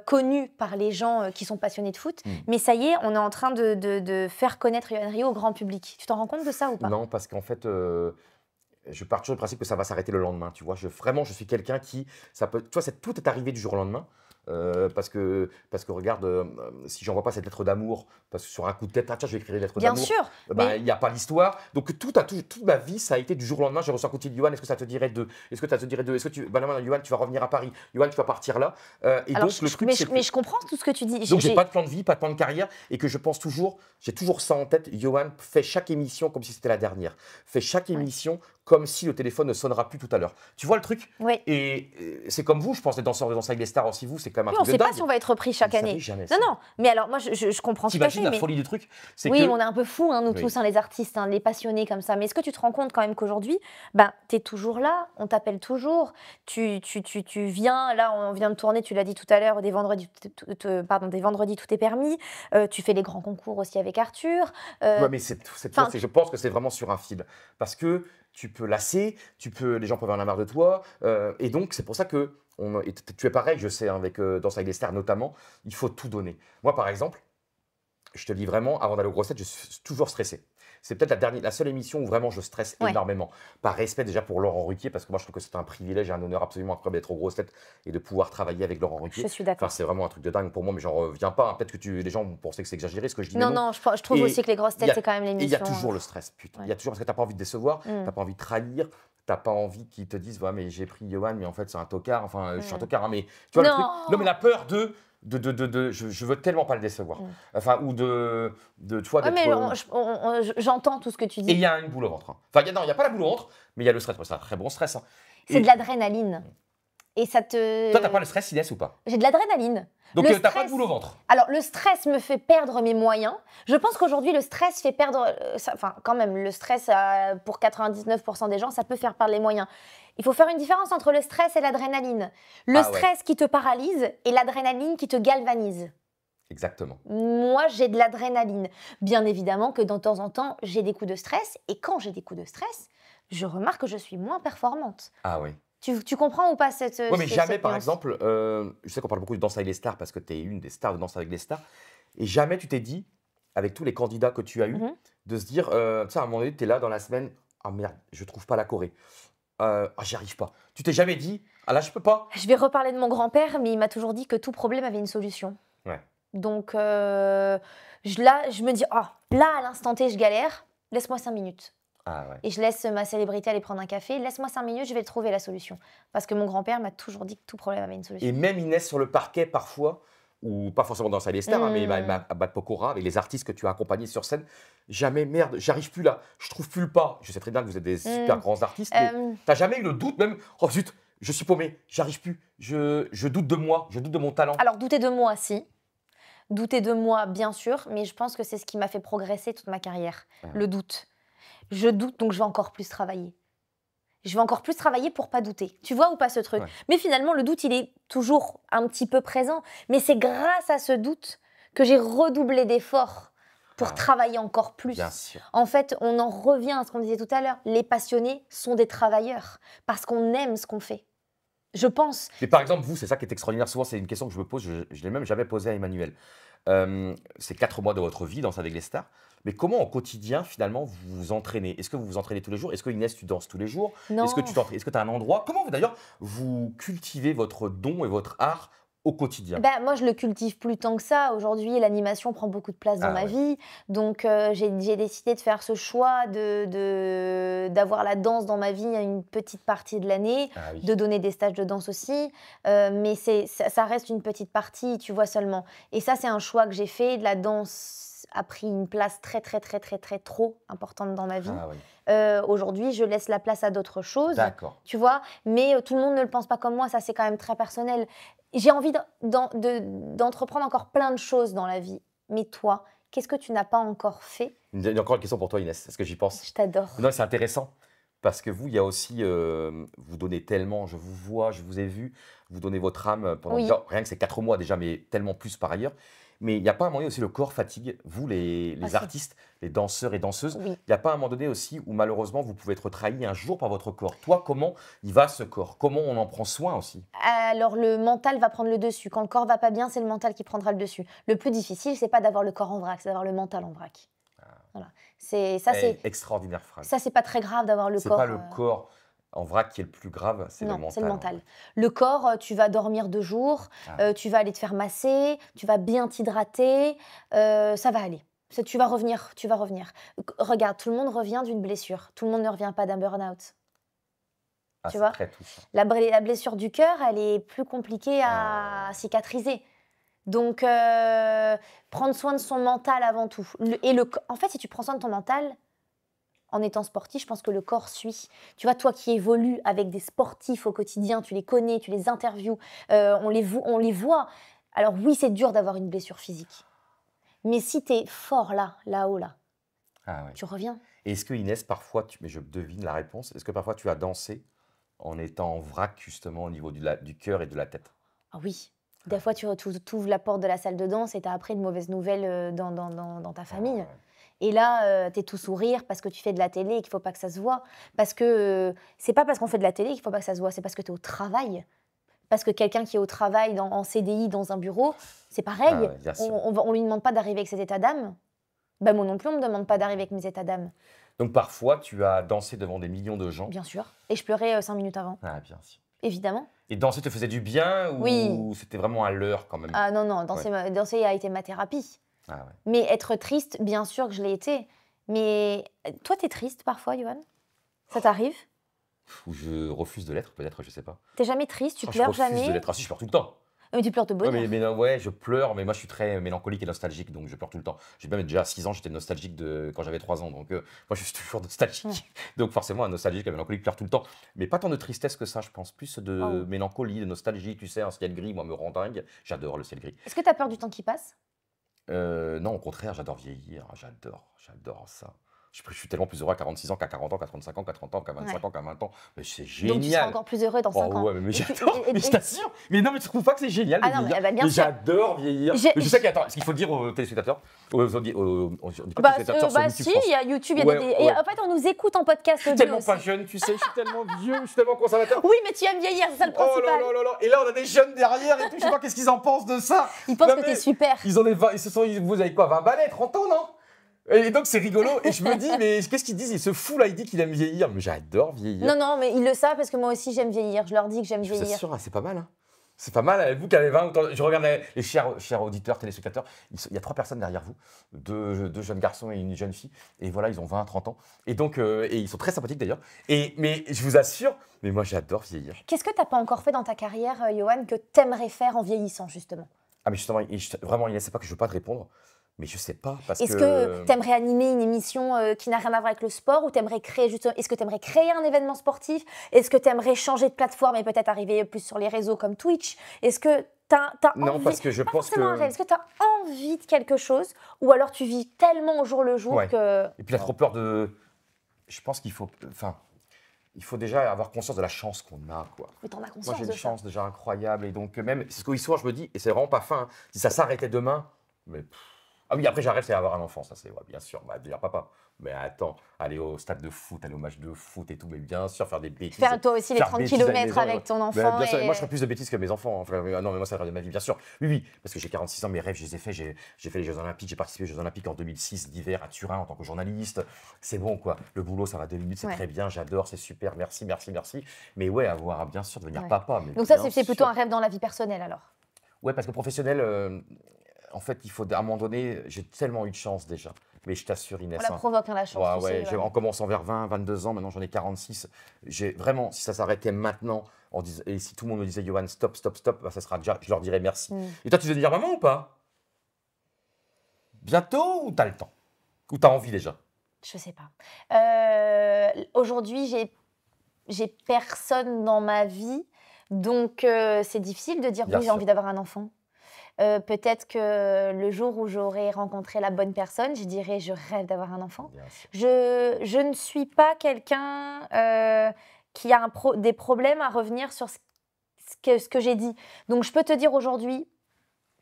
connu par les gens qui sont passionnés de foot, mais ça y est, on est en train de faire connaître Yoann Rioux au grand public. Tu t'en rends compte de ça ou pas? Non, parce qu'en fait, je pars toujours du principe que ça va s'arrêter le lendemain. Tu vois, vraiment, je suis quelqu'un qui, tu vois, tout est arrivé du jour au lendemain. Parce que regarde, si j'envoie pas cette lettre d'amour, parce que sur un coup de tête, tiens, je vais écrire une lettre d'amour. Bien sûr. Il n'y a pas l'histoire. Donc toute ma vie, ça a été du jour au lendemain. J'ai reçu un coup de fil de Yoann, est-ce que ça te dirait de? Est-ce que ça te dirait de? Est-ce que Yoann, tu vas revenir à Paris? Yoann, tu vas partir là. Mais je comprends tout ce que tu dis. Donc j'ai pas de plan de vie, pas de plan de carrière, et que je pense toujours, j'ai toujours ça en tête. Yoann fait chaque émission comme si c'était la dernière. Fait chaque émission comme si le téléphone ne sonnera plus tout à l'heure. Tu vois le truc? Oui. Et c'est comme vous, je pense, les danseurs de Danse avec les stars aussi, vous, c'est quand même un truc de dingue. On ne sait pas si on va être repris chaque année. Jamais Non. Mais alors, moi, je comprends tout à fait. T'imagines la folie du truc? Oui, on est un peu fous, nous tous, les artistes, les passionnés comme ça. Mais est-ce que tu te rends compte quand même qu'aujourd'hui, tu es toujours là, on t'appelle toujours, tu viens, là, on vient de tourner, tu l'as dit tout à l'heure, des vendredis tout est permis. Tu fais les grands concours aussi avec Arthur. Mais je pense que c'est vraiment sur un fil. Parce que tu peux lasser, les gens peuvent en avoir marre de toi. Et donc, c'est pour ça que tu es pareil, je sais, avec Danse avec les stars notamment, il faut tout donner. Moi, par exemple, je te dis vraiment, avant d'aller aux grosses têtes, je suis toujours stressé. C'est peut-être la seule émission où vraiment je stresse énormément. Par respect déjà pour Laurent Ruquier, parce que moi je trouve que c'est un privilège et un honneur absolument incroyable d'être aux grosses têtes et de pouvoir travailler avec Laurent Ruquier. Je suis d'accord. Enfin, c'est vraiment un truc de dingue pour moi, mais j'en reviens pas. Peut-être que les gens vont penser que c'est exagéré ce que je dis. Non, je trouve aussi que les grosses têtes, c'est quand même l'émission. Il y a toujours le stress, putain. Il y a toujours, parce que tu n'as pas envie de décevoir, tu n'as pas envie de trahir. T'as pas envie qu'ils te disent, ouais, mais j'ai pris Yoann, mais en fait, c'est un tocard. Enfin, je suis un tocard, hein, mais tu vois le truc. Non, mais la peur je veux tellement pas le décevoir. Enfin, ou tu vois, j'entends tout ce que tu dis. Et il y a une boule au ventre. Hein. Enfin, il n'y a pas la boule au ventre, mais il y a le stress. C'est un très bon stress. Hein. C'est de l'adrénaline. Et ça te... Toi, t'as pas le stress, Inès, ou pas? J'ai de l'adrénaline. Donc, t'as pas de boule au ventre? Alors, le stress me fait perdre mes moyens. Je pense qu'aujourd'hui, le stress fait perdre... Enfin, quand même, le stress, pour 99% des gens, ça peut faire perdre les moyens. Il faut faire une différence entre le stress et l'adrénaline. Le stress qui te paralyse et l'adrénaline qui te galvanise. Exactement. Moi, j'ai de l'adrénaline. Bien évidemment que de temps en temps, j'ai des coups de stress. Et quand j'ai des coups de stress, je remarque que je suis moins performante. Ah oui. Tu comprends ou pas cette... Oui, mais jamais, par exemple, je sais qu'on parle beaucoup de Danse avec les stars parce que tu es une des stars de Danse avec les stars, et jamais tu t'es dit, avec tous les candidats que tu as eus, de se dire, tu sais, à un moment donné, tu es là dans la semaine, ah merde, je trouve pas la Corée, j'y arrive pas. Tu t'es jamais dit, ah là, je peux pas. Je vais reparler de mon grand-père, mais il m'a toujours dit que tout problème avait une solution. Ouais. Donc, là, je me dis, là, à l'instant T, je galère, laisse-moi 5 minutes. Ah ouais. Et je laisse ma célébrité aller prendre un café. Laisse-moi 5 minutes, je vais trouver la solution. Parce que mon grand-père m'a toujours dit que tout problème avait une solution. Et même Inès sur le parquet, parfois, ou pas forcément dans Danse avec les stars, mais à Bad Pokora, avec les artistes que tu as accompagnés sur scène, jamais, merde, j'arrive plus là, je trouve plus le pas. Je sais très bien que vous êtes des super grands artistes, mais t'as jamais eu le doute même, oh zut, je suis paumé, j'arrive plus, je doute de moi, je doute de mon talent. Alors, douter de moi, si. Douter de moi, bien sûr, mais je pense que c'est ce qui m'a fait progresser toute ma carrière, le doute. Je doute, donc je vais encore plus travailler. Je vais encore plus travailler pour pas douter. Tu vois ou pas ce truc? Mais finalement, le doute, il est toujours un petit peu présent. Mais c'est grâce à ce doute que j'ai redoublé d'efforts pour travailler encore plus. Bien sûr. En fait, on en revient à ce qu'on disait tout à l'heure. Les passionnés sont des travailleurs parce qu'on aime ce qu'on fait. Je pense. Mais par exemple, vous, c'est ça qui est extraordinaire. Souvent, c'est une question que je me pose. Je ne l'ai même jamais posée à Emmanuel. C'est 4 mois de votre vie, Danse avec les stars. Mais comment au quotidien, finalement, vous vous entraînez? Est-ce que vous vous entraînez tous les jours? Est-ce que Inès, tu danses tous les jours? Non. Est-ce que tu as un endroit? Comment, d'ailleurs, vous cultivez votre don et votre art au quotidien? Ben, moi, je le cultive plus tant que ça. Aujourd'hui, l'animation prend beaucoup de place dans Ah ma ouais. vie. Donc, j'ai décidé de faire ce choix d'avoir la danse dans ma vie à une petite partie de l'année, Ah oui. de donner des stages de danse aussi. Mais ça reste une petite partie, tu vois, seulement. Et ça, c'est un choix que j'ai fait. La danse a pris une place très, très, très, très, très trop importante dans ma vie. Ah oui. Aujourd'hui, je laisse la place à d'autres choses, D'accord. tu vois, mais tout le monde ne le pense pas comme moi, ça c'est quand même très personnel. J'ai envie d'entreprendre encore plein de choses dans la vie. Mais toi, qu'est-ce que tu n'as pas encore fait? Il y a encore une question pour toi, Inès. Est-ce que j'y pense? Je t'adore. Non, c'est intéressant parce que vous, il y a aussi, vous donnez tellement, je vous vois, je vous ai vu, vous donnez votre âme pendant Oui. déjà rien que ces 4 mois déjà, mais tellement plus par ailleurs. Mais il n'y a pas un moment donné aussi le corps fatigue, vous les si. artistes, les danseurs et danseuses, Oui. il n'y a pas un moment donné aussi où malheureusement vous pouvez être trahi un jour par votre corps. Toi, comment il va ce corps? Comment on en prend soin aussi? Alors le mental va prendre le dessus. Quand le corps va pas bien, c'est le mental qui prendra le dessus. Le plus difficile, c'est pas d'avoir le corps en vrac, c'est d'avoir le mental en vrac. Voilà. Extraordinaire phrase. Ça, c'est pas très grave d'avoir le C'est corps. pas le corps en vrac qui est le plus grave, c'est le Non, mental. c'est le en mental. vrai. Le corps, tu vas dormir 2 jours, Ah. tu vas aller te faire masser, tu vas bien t'hydrater, ça va aller. Tu vas revenir, tu vas revenir. Regarde, tout le monde revient d'une blessure. Tout le monde ne revient pas d'un burn-out. Ah, Tu c'est vois? très touchant. La blessure du cœur, elle est plus compliquée Ah. à cicatriser. Donc, prendre soin de son mental avant tout. En fait, si tu prends soin de ton mental, en étant sportif, je pense que le corps suit. Tu vois, toi qui évolues avec des sportifs au quotidien, tu les connais, tu les interviews, on les voit. Alors oui, c'est dur d'avoir une blessure physique. Mais si tu es fort là-haut, là, Ah ouais. tu reviens. Et est-ce que Inès, parfois, mais je devine la réponse, est-ce que parfois tu as dansé en étant en vrac justement au niveau du cœur et de la tête? Ah oui. Des fois, tu ouvres la porte de la salle de danse et tu as appris de mauvaises nouvelles dans ta famille. Ouais. Et là, tu es tout sourire parce que tu fais de la télé et qu'il ne faut pas que ça se voit. Parce que c'est pas parce qu'on fait de la télé qu'il ne faut pas que ça se voit, c'est parce que tu es au travail. Parce que quelqu'un qui est au travail en CDI dans un bureau, c'est pareil. Ah ouais, bien sûr. On lui demande pas d'arriver avec ses états d'âme. Ben moi non plus, on me demande pas d'arriver avec mes états d'âme, Donc parfois, tu as dansé devant des millions de gens. bien sûr. Et je pleurais 5 minutes avant, Ah, bien sûr. évidemment. Et danser te faisait du bien ou Oui. c'était vraiment à l'heure quand même? Ah non, non, danser a été ma thérapie. Ah ouais. Mais être triste, bien sûr que je l'ai été. Mais toi, t'es triste parfois, Yoann? Ça t'arrive? Ou je refuse de l'être, peut-être, je sais pas. T'es jamais triste? Tu Je pleures refuse de jamais? l'être. Ah si, je pleure tout le temps. Mais tu pleures de Ouais, bonheur. mais non, ouais, je pleure, mais moi je suis très mélancolique et nostalgique, donc je pleure tout le temps. J'ai même déjà à 6 ans, j'étais nostalgique de quand j'avais 3 ans, donc moi je suis toujours nostalgique. Ouais. Donc forcément, un nostalgique, un mélancolique pleure tout le temps. Mais pas tant de tristesse que ça, je pense, plus de Oh. mélancolie, de nostalgie, tu sais, un ciel gris, moi, me rend dingue. J'adore le ciel gris. Est-ce que t'as peur du temps qui passe? Non, au contraire, j'adore vieillir, j'adore ça. Je suis tellement plus heureux à 46 ans qu'à 40 ans, qu'à 35 ans, qu'à 30 ans, qu'à 25 Ouais. ans, qu'à 20 ans. Mais c'est Donc tu seras génial! encore plus heureux dans 5 Oh ans. ouais, mais Et tu- j'adore, et- mais je t'assure! Mais non, mais tu trouves pas que c'est génial de Ah non, vieillir? mais bien Mais sûr. j'adore vieillir! J'ai- Mais je sais qu'attends, ce qu'il faut dire aux téléspectateurs, on dit pas Bah, téléspectateurs sur YouTube, si, je pense. il y a YouTube, il y a Ouais, des... ouais. Et en fait, on nous écoute en podcast Je suis audio tellement aussi. pas jeune, tu sais, je suis tellement vieux, je suis tellement conservateur. Oui, mais tu aimes vieillir, c'est ça le Oh là principal. là là là! Et là, on a des jeunes derrière et tout, je sais pas qu'est-ce qu'ils en pensent de ça! Ils pensent Non, que mais t'es super. Ils ont vous avez quoi, 20 balais, 30 ans, non? Et donc c'est rigolo, et je me dis, mais qu'est-ce qu'ils disent? Il se fout là, il dit qu'il aime vieillir. Mais j'adore vieillir. Non, non, mais ils le savent parce que moi aussi, j'aime vieillir. Je leur dis que j'aime Je vous vieillir. assure, c'est pas mal. Hein. C'est pas mal. Vous qui avez 20 ans, je regarde les chers auditeurs, téléspectateurs, il y a 3 personnes derrière vous, 2 jeunes garçons et une jeune fille. Et voilà, ils ont 20, 30 ans. Et donc, et ils sont très sympathiques d'ailleurs. Mais je vous assure, mais moi j'adore vieillir. Qu'est-ce que t'as pas encore fait dans ta carrière, Yoann, que t'aimerais faire en vieillissant, justement? Ah mais justement, vraiment, il ne sait pas que je veux pas te répondre. Mais je sais pas, parce Est-ce que... que t'aimerais animer une émission qui n'a rien à voir avec le sport ou t'aimerais créer justement... Est-ce que t'aimerais créer un événement sportif? Est-ce que t'aimerais changer de plateforme et peut-être arriver plus sur les réseaux comme Twitch? Est-ce que t'as Non, envie... parce que je Pas pense forcément un que... rêve. Est-ce que t'as envie de quelque chose ou alors tu vis tellement au jour le jour Ouais. que... Et puis il a trop peur de... Je pense qu'il faut... Enfin, il faut déjà avoir conscience de la chance qu'on a, quoi. Mais t'en as Moi, conscience j'ai de une ça. chance déjà incroyable. Et donc, même, c'est ce qu'au soir, je me dis, et c'est vraiment pas fin, hein, si ça s'arrêtait demain, mais... Ah oui, après, j'arrête, c'est avoir un enfant, ça, c'est ouais, bien sûr, bah, dire papa. Mais attends, aller au stade de foot, aller au match de foot et tout, mais bien sûr, faire des bêtises. Faire toi aussi les faire 30 bêtises avec mes km avec ton Mais enfant. bien sûr, et- moi, je ferais plus de bêtises que mes enfants. Enfin, non, mais moi, c'est le rêve de ma vie, bien sûr. Oui, oui, parce que j'ai 46 ans, mes rêves, je les ai faits. J'ai fait les Jeux Olympiques, j'ai participé aux Jeux Olympiques en 2006, d'hiver à Turin, en tant que journaliste. C'est bon, quoi. Le boulot, ça va 2 minutes, c'est Ouais. très bien, j'adore, c'est super, merci. Mais ouais, avoir, bien sûr, devenir Ouais. papa. Mais Donc ça, bien c'est plutôt sûr. un rêve dans la vie personnelle alors. Ouais, parce que professionnel, en fait, il faut à un moment donné, j'ai tellement eu de chance déjà. Mais je t'assure, Inès. On la provoque, hein, la chance. Ouais, tu ouais, sais, ouais. en commençant vers 20, 22 ans, maintenant j'en ai 46. Vraiment, si ça s'arrêtait maintenant, et si tout le monde me disait, Johan, stop, stop, stop, bah, ça sera déjà, je leur dirais merci. Et toi, tu veux dire maman ou pas? Bientôt ou t'as le temps? Ou t'as envie déjà? Je sais pas. Aujourd'hui, j'ai personne dans ma vie, donc c'est difficile de dire Bien oui, j'ai sûr. envie d'avoir un enfant. Peut-être que le jour où j'aurai rencontré la bonne personne, je dirais je rêve d'avoir un enfant. Bien sûr. Je ne suis pas quelqu'un qui a des problèmes à revenir sur ce que j'ai dit. Donc je peux te dire aujourd'hui,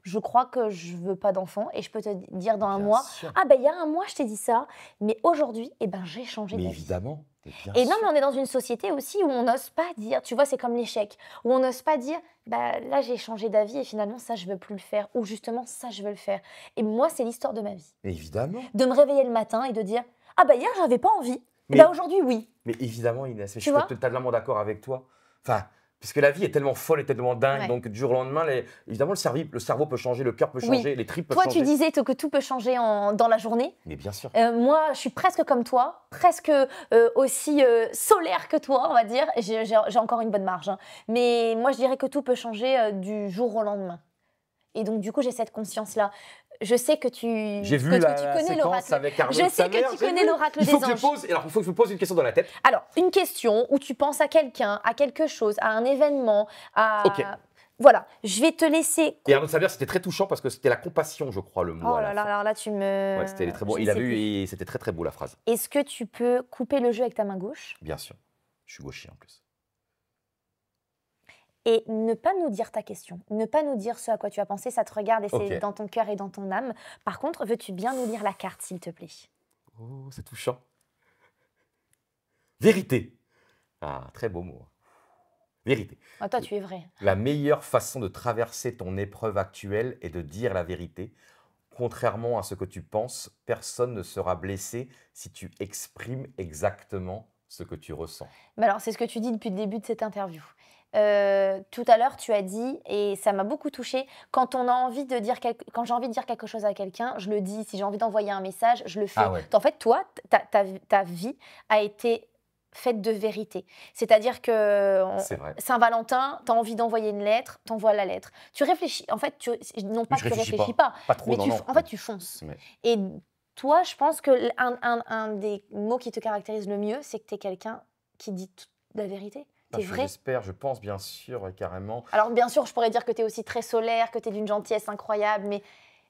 je crois que je veux pas d'enfant, et je peux te dire dans un Bien mois, sûr. ah ben il y a un mois je t'ai dit ça, mais aujourd'hui, eh ben, j'ai changé Mais d'avis. évidemment. Mais bien Et non, sûr. mais on est dans une société aussi où on n'ose pas dire, tu vois, c'est comme l'échec, où on n'ose pas dire, bah là j'ai changé d'avis et finalement ça je veux plus le faire, ou justement ça je veux le faire. Et moi c'est l'histoire de ma vie. Mais évidemment. De me réveiller le matin et de dire, ah bah hier j'avais pas envie, Mais- bah aujourd'hui oui. Mais évidemment, Inès, je Tu suis vois totalement d'accord avec toi. Enfin, parce que la vie est tellement folle et tellement dingue, Ouais. donc du jour au lendemain, évidemment, le cerveau peut changer, le cœur peut Oui. changer, les tripes peuvent Toi changer. tu disais que tout peut changer dans la journée. Mais bien sûr. Moi, je suis presque comme toi, presque aussi solaire que toi, on va dire. J'ai encore une bonne marge, hein. Mais moi, je dirais que tout peut changer du jour au lendemain. Et donc, du coup, j'ai cette conscience-là. Je sais que tu J'ai vu que tu la connais séquence l'oracle. avec Arnaud Je de sa sais que mère, tu j'ai connais vu. l'oracle Il faut des que je anges. pose, alors il faut que je me pose une question dans la tête. Alors, une question où tu penses à quelqu'un, à quelque chose, à un événement, à... Ok. Voilà, je vais te laisser... Et Arnaud de sa mère, c'était très touchant parce que c'était la compassion, je crois, le mot. Oh à là la là, fin. alors là, tu me... Ouais, c'était très beau. je Il ne a sais vu plus. et c'était très très beau la phrase. Est-ce que tu peux couper le jeu avec ta main gauche Bien sûr. Je suis gaucher en plus. et ne pas nous dire ta question, ne pas nous dire ce à quoi tu as pensé, ça te regarde et c'est Ok. dans ton cœur et dans ton âme. Par contre, veux-tu bien nous lire la carte, s'il te plaît? Oh, c'est touchant. Vérité. Ah, très beau mot. Vérité. Oh, toi, tu es vrai. La meilleure façon de traverser ton épreuve actuelle est de dire la vérité. Contrairement à ce que tu penses, personne ne sera blessé si tu exprimes exactement ce que tu ressens. Mais alors, c'est ce que tu dis depuis le début de cette interview. Tout à l'heure, tu as dit, et ça m'a beaucoup touchée, quand j'ai envie de dire quelque chose à quelqu'un, je le dis. Si j'ai envie d'envoyer un message, je le fais. Ah ouais. En fait, toi, ta vie a été faite de vérité. C'est-à-dire que C'est vrai. Saint-Valentin, tu as envie d'envoyer une lettre, t'envoies la lettre. Tu réfléchis. En fait, non pas Je que tu réfléchis réfléchis pas, Pas trop, mais non, non. en fait, tu fonces. Ouais. Et toi, je pense que un des mots qui te caractérise le mieux, c'est que tu es quelqu'un qui dit la vérité. Tu es vrai. J'espère, je pense bien sûr, carrément. Alors, bien sûr, je pourrais dire que tu es aussi très solaire, que tu es d'une gentillesse incroyable, mais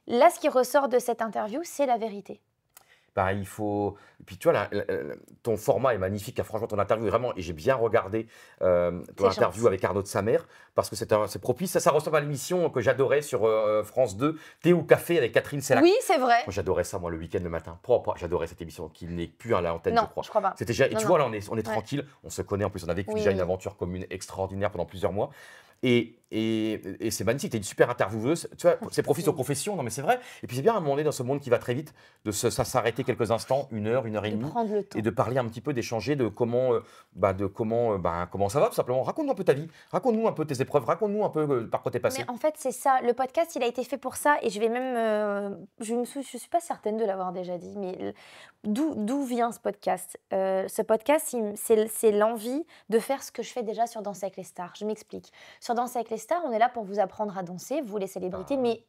là, ce qui ressort de cette interview, c'est la vérité. Bah, il faut. Et puis tu vois, ton format est magnifique. Franchement, ton interview est vraiment. Et j'ai bien regardé ton C'est interview gentil. avec Arnaud de sa mère parce que c'est propice. Ça ressemble à l'émission que j'adorais sur France 2, Thé ou Café avec Catherine Sellac. Oui, c'est vrai. Moi, j'adorais ça, moi, le week-end, le matin. J'adorais cette émission qui n'est plus à l'antenne, Non, je crois. je crois pas. C'était déjà. Et Non, tu non. vois, là, on est Ouais. tranquille. On se connaît. En plus, on a vécu Oui, déjà oui. une aventure commune extraordinaire pendant plusieurs mois. Et c'est magnifique, tu es une super intervieweuse. Tu vois, c'est propice aux confessions, non mais c'est vrai. Et puis c'est bien à un moment donné dans ce monde qui va très vite, de s'arrêter quelques instants, une heure et De demie, prendre le temps. et de parler un petit peu, d'échanger de comment ça va tout simplement. Raconte-nous un peu ta vie, raconte-nous un peu tes épreuves, raconte-nous un peu par quoi t'es passé. Mais en fait, c'est ça. Le podcast, il a été fait pour ça. Et je vais même. Je suis pas certaine de l'avoir déjà dit, mais d'où vient ce podcast? Ce podcast, c'est l'envie de faire ce que je fais déjà sur Danser avec les stars. Je m'explique. Sur Danser avec les stars, on est là pour vous apprendre à danser, vous les célébrités. Ah. Mais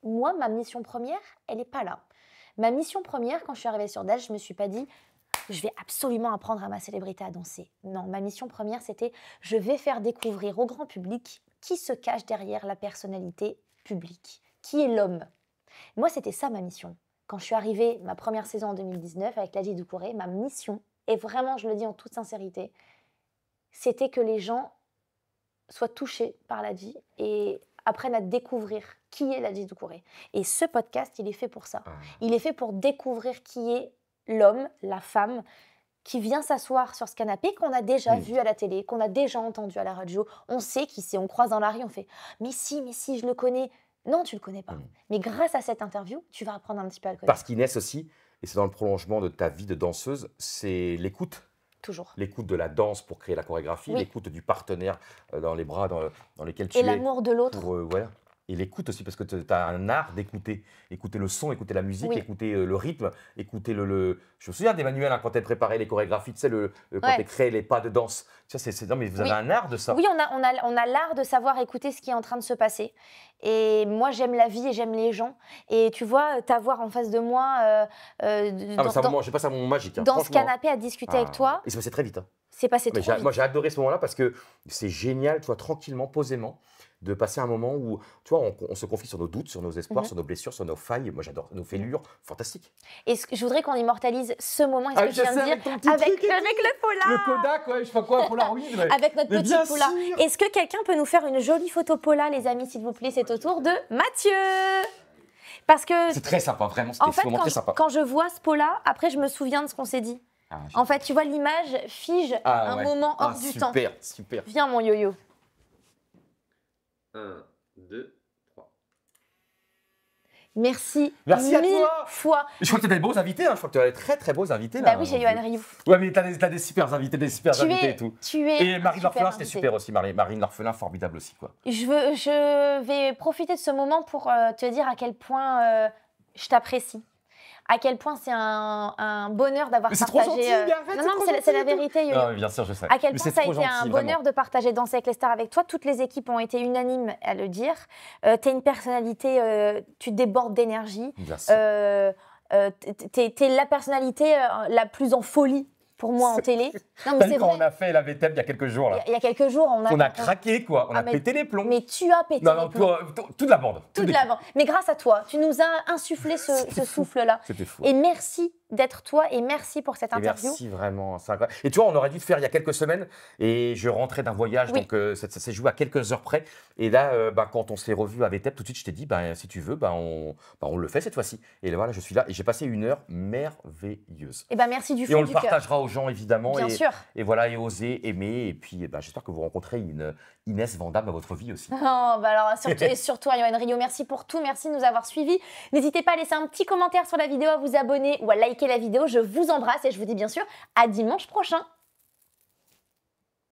moi, ma mission première, elle n'est pas là. Ma mission première, quand je suis arrivée sur DAS, je me suis pas dit. Je vais absolument apprendre à ma célébrité à danser. Non, ma mission première, c'était je vais faire découvrir au grand public qui se cache derrière la personnalité publique, qui est l'homme. Moi, c'était ça ma mission. Quand je suis arrivée, ma première saison en 2019 avec Ladji Doucouré, ma mission, et vraiment, je le dis en toute sincérité, c'était que les gens soient touchés par Ladji et apprennent à découvrir qui est Ladji Doucouré. Et ce podcast, il est fait pour ça. Ah. Il est fait pour découvrir qui est l'homme, la femme, qui vient s'asseoir sur ce canapé, qu'on a déjà vu à la télé, qu'on a déjà entendu à la radio. On sait qui c'est, on croise dans la rue, on fait « mais si, je le connais ». Non, tu le connais pas. Mais grâce à cette interview, tu vas apprendre un petit peu à le connaître. Parce qu'Inès aussi, et c'est dans le prolongement de ta vie de danseuse, c'est l'écoute. Toujours. L'écoute de la danse pour créer la chorégraphie, Oui. l'écoute du partenaire dans les bras dans lesquels tu Et es. l'amour de l'autre. Voilà. Et l'écoute aussi, parce que tu as un art d'écouter. Écouter le son, écouter la musique, Oui. écouter le rythme, écouter le... Je me souviens d'Emmanuel, hein, quand elle préparait les chorégraphies, tu sais, quand Ouais. elle créait les pas de danse. Tu sais, non, mais vous avez Oui. un art de ça. Oui, on a l'art de savoir écouter ce qui est en train de se passer. Et moi, j'aime la vie et j'aime les gens. Et tu vois, t'avoir en face de moi, Ah, mais j'ai pas ça mon magique. Hein, dans ce franchement. canapé à discuter avec toi, Et ça passait très vite. Hein. c'est passé Mais trop vite. moi, j'ai adoré ce moment-là parce que c'est génial, tu vois, tranquillement, posément, de passer un moment où, tu vois, on se confie sur nos doutes, sur nos espoirs, sur nos blessures, sur nos failles. Moi, j'adore nos fêlures, fantastique. Et je voudrais qu'on immortalise ce moment. Est-ce Ah, que tu viens de dire avec le polar, Le Kodak, ouais, je sais pas quoi, Polaroid. Ouais. avec notre Mais petit bien polar. sûr. Est-ce que quelqu'un peut nous faire une jolie photo pola, les amis, s'il vous plaît? C'est au tour de Mathieu. Parce que, C'est très sympa, vraiment, en c'était fait, vraiment très sympa. quand je vois ce pot-là, après, je me souviens de ce qu'on s'est dit. Ah, En fait, tu vois, l'image fige un ouais. moment hors du temps. Super, super. Viens, mon yo-yo. 1, 2, 3. Merci. Merci à mille toi. fois. Je crois que tu as des beaux invités, hein. Je crois que tu as des très très beaux invités. Bah là, oui, j'ai Yoann Rioux. Ouais, mais tu as des super invités, des super invités et tout. Tu es Et Marine un L'Orphelin, super c'était invité. super aussi. Marine L'Orphelin, formidable aussi, quoi. Je vais profiter de ce moment pour te dire à quel point je t'apprécie. À quel point c'est un bonheur d'avoir Mais c'est trop partagé. gentil, mais arrête, non, c'est non, trop mais c'est la gentil, vérité, Yo-Yo. Non, mais bien sûr, je sais. À quel Mais point c'est ça a trop été un gentil, bonheur vraiment. de partager Danser avec les stars avec toi. Toutes les équipes ont été unanimes à le dire. Tu es une personnalité, tu débordes d'énergie. Bien sûr. T'es la personnalité la plus en folie pour moi en télé. Non, mais T'as c'est vu quand vrai. on a fait la VTEP il y a quelques jours, là. Il y a quelques jours, On a craqué, quoi. On a mais- pété les plombs. Mais tu as pété Non, les non, plombs. toute la bande. Toute l'équipe. l'avant. Mais grâce à toi, tu nous as insufflé ce souffle-là. C'était fou. Et merci d'être toi et merci pour cette Et interview. merci vraiment, c'est incroyable. Et tu vois, on aurait dû le faire il y a quelques semaines et je rentrais d'un voyage, Oui. donc ça s'est joué à quelques heures près. Et là, quand on s'est revu à VTEP, tout de suite, je t'ai dit, si tu veux, on le fait cette fois-ci. Et là, voilà, je suis là et j'ai passé une heure merveilleuse. Et ben merci du Et fond on le du cœur. partagera aux gens, évidemment. Bien et, sûr. et voilà, et oser, aimer. Et puis, j'espère que vous rencontrez une Inès Vandamme dans votre vie aussi. Oh, bah alors, surtout, et surtout, Yoann Rio, merci pour tout, merci de nous avoir suivis. N'hésitez pas à laisser un petit commentaire sur la vidéo, à vous abonner ou à liker la vidéo. Je vous embrasse et je vous dis bien sûr à dimanche prochain.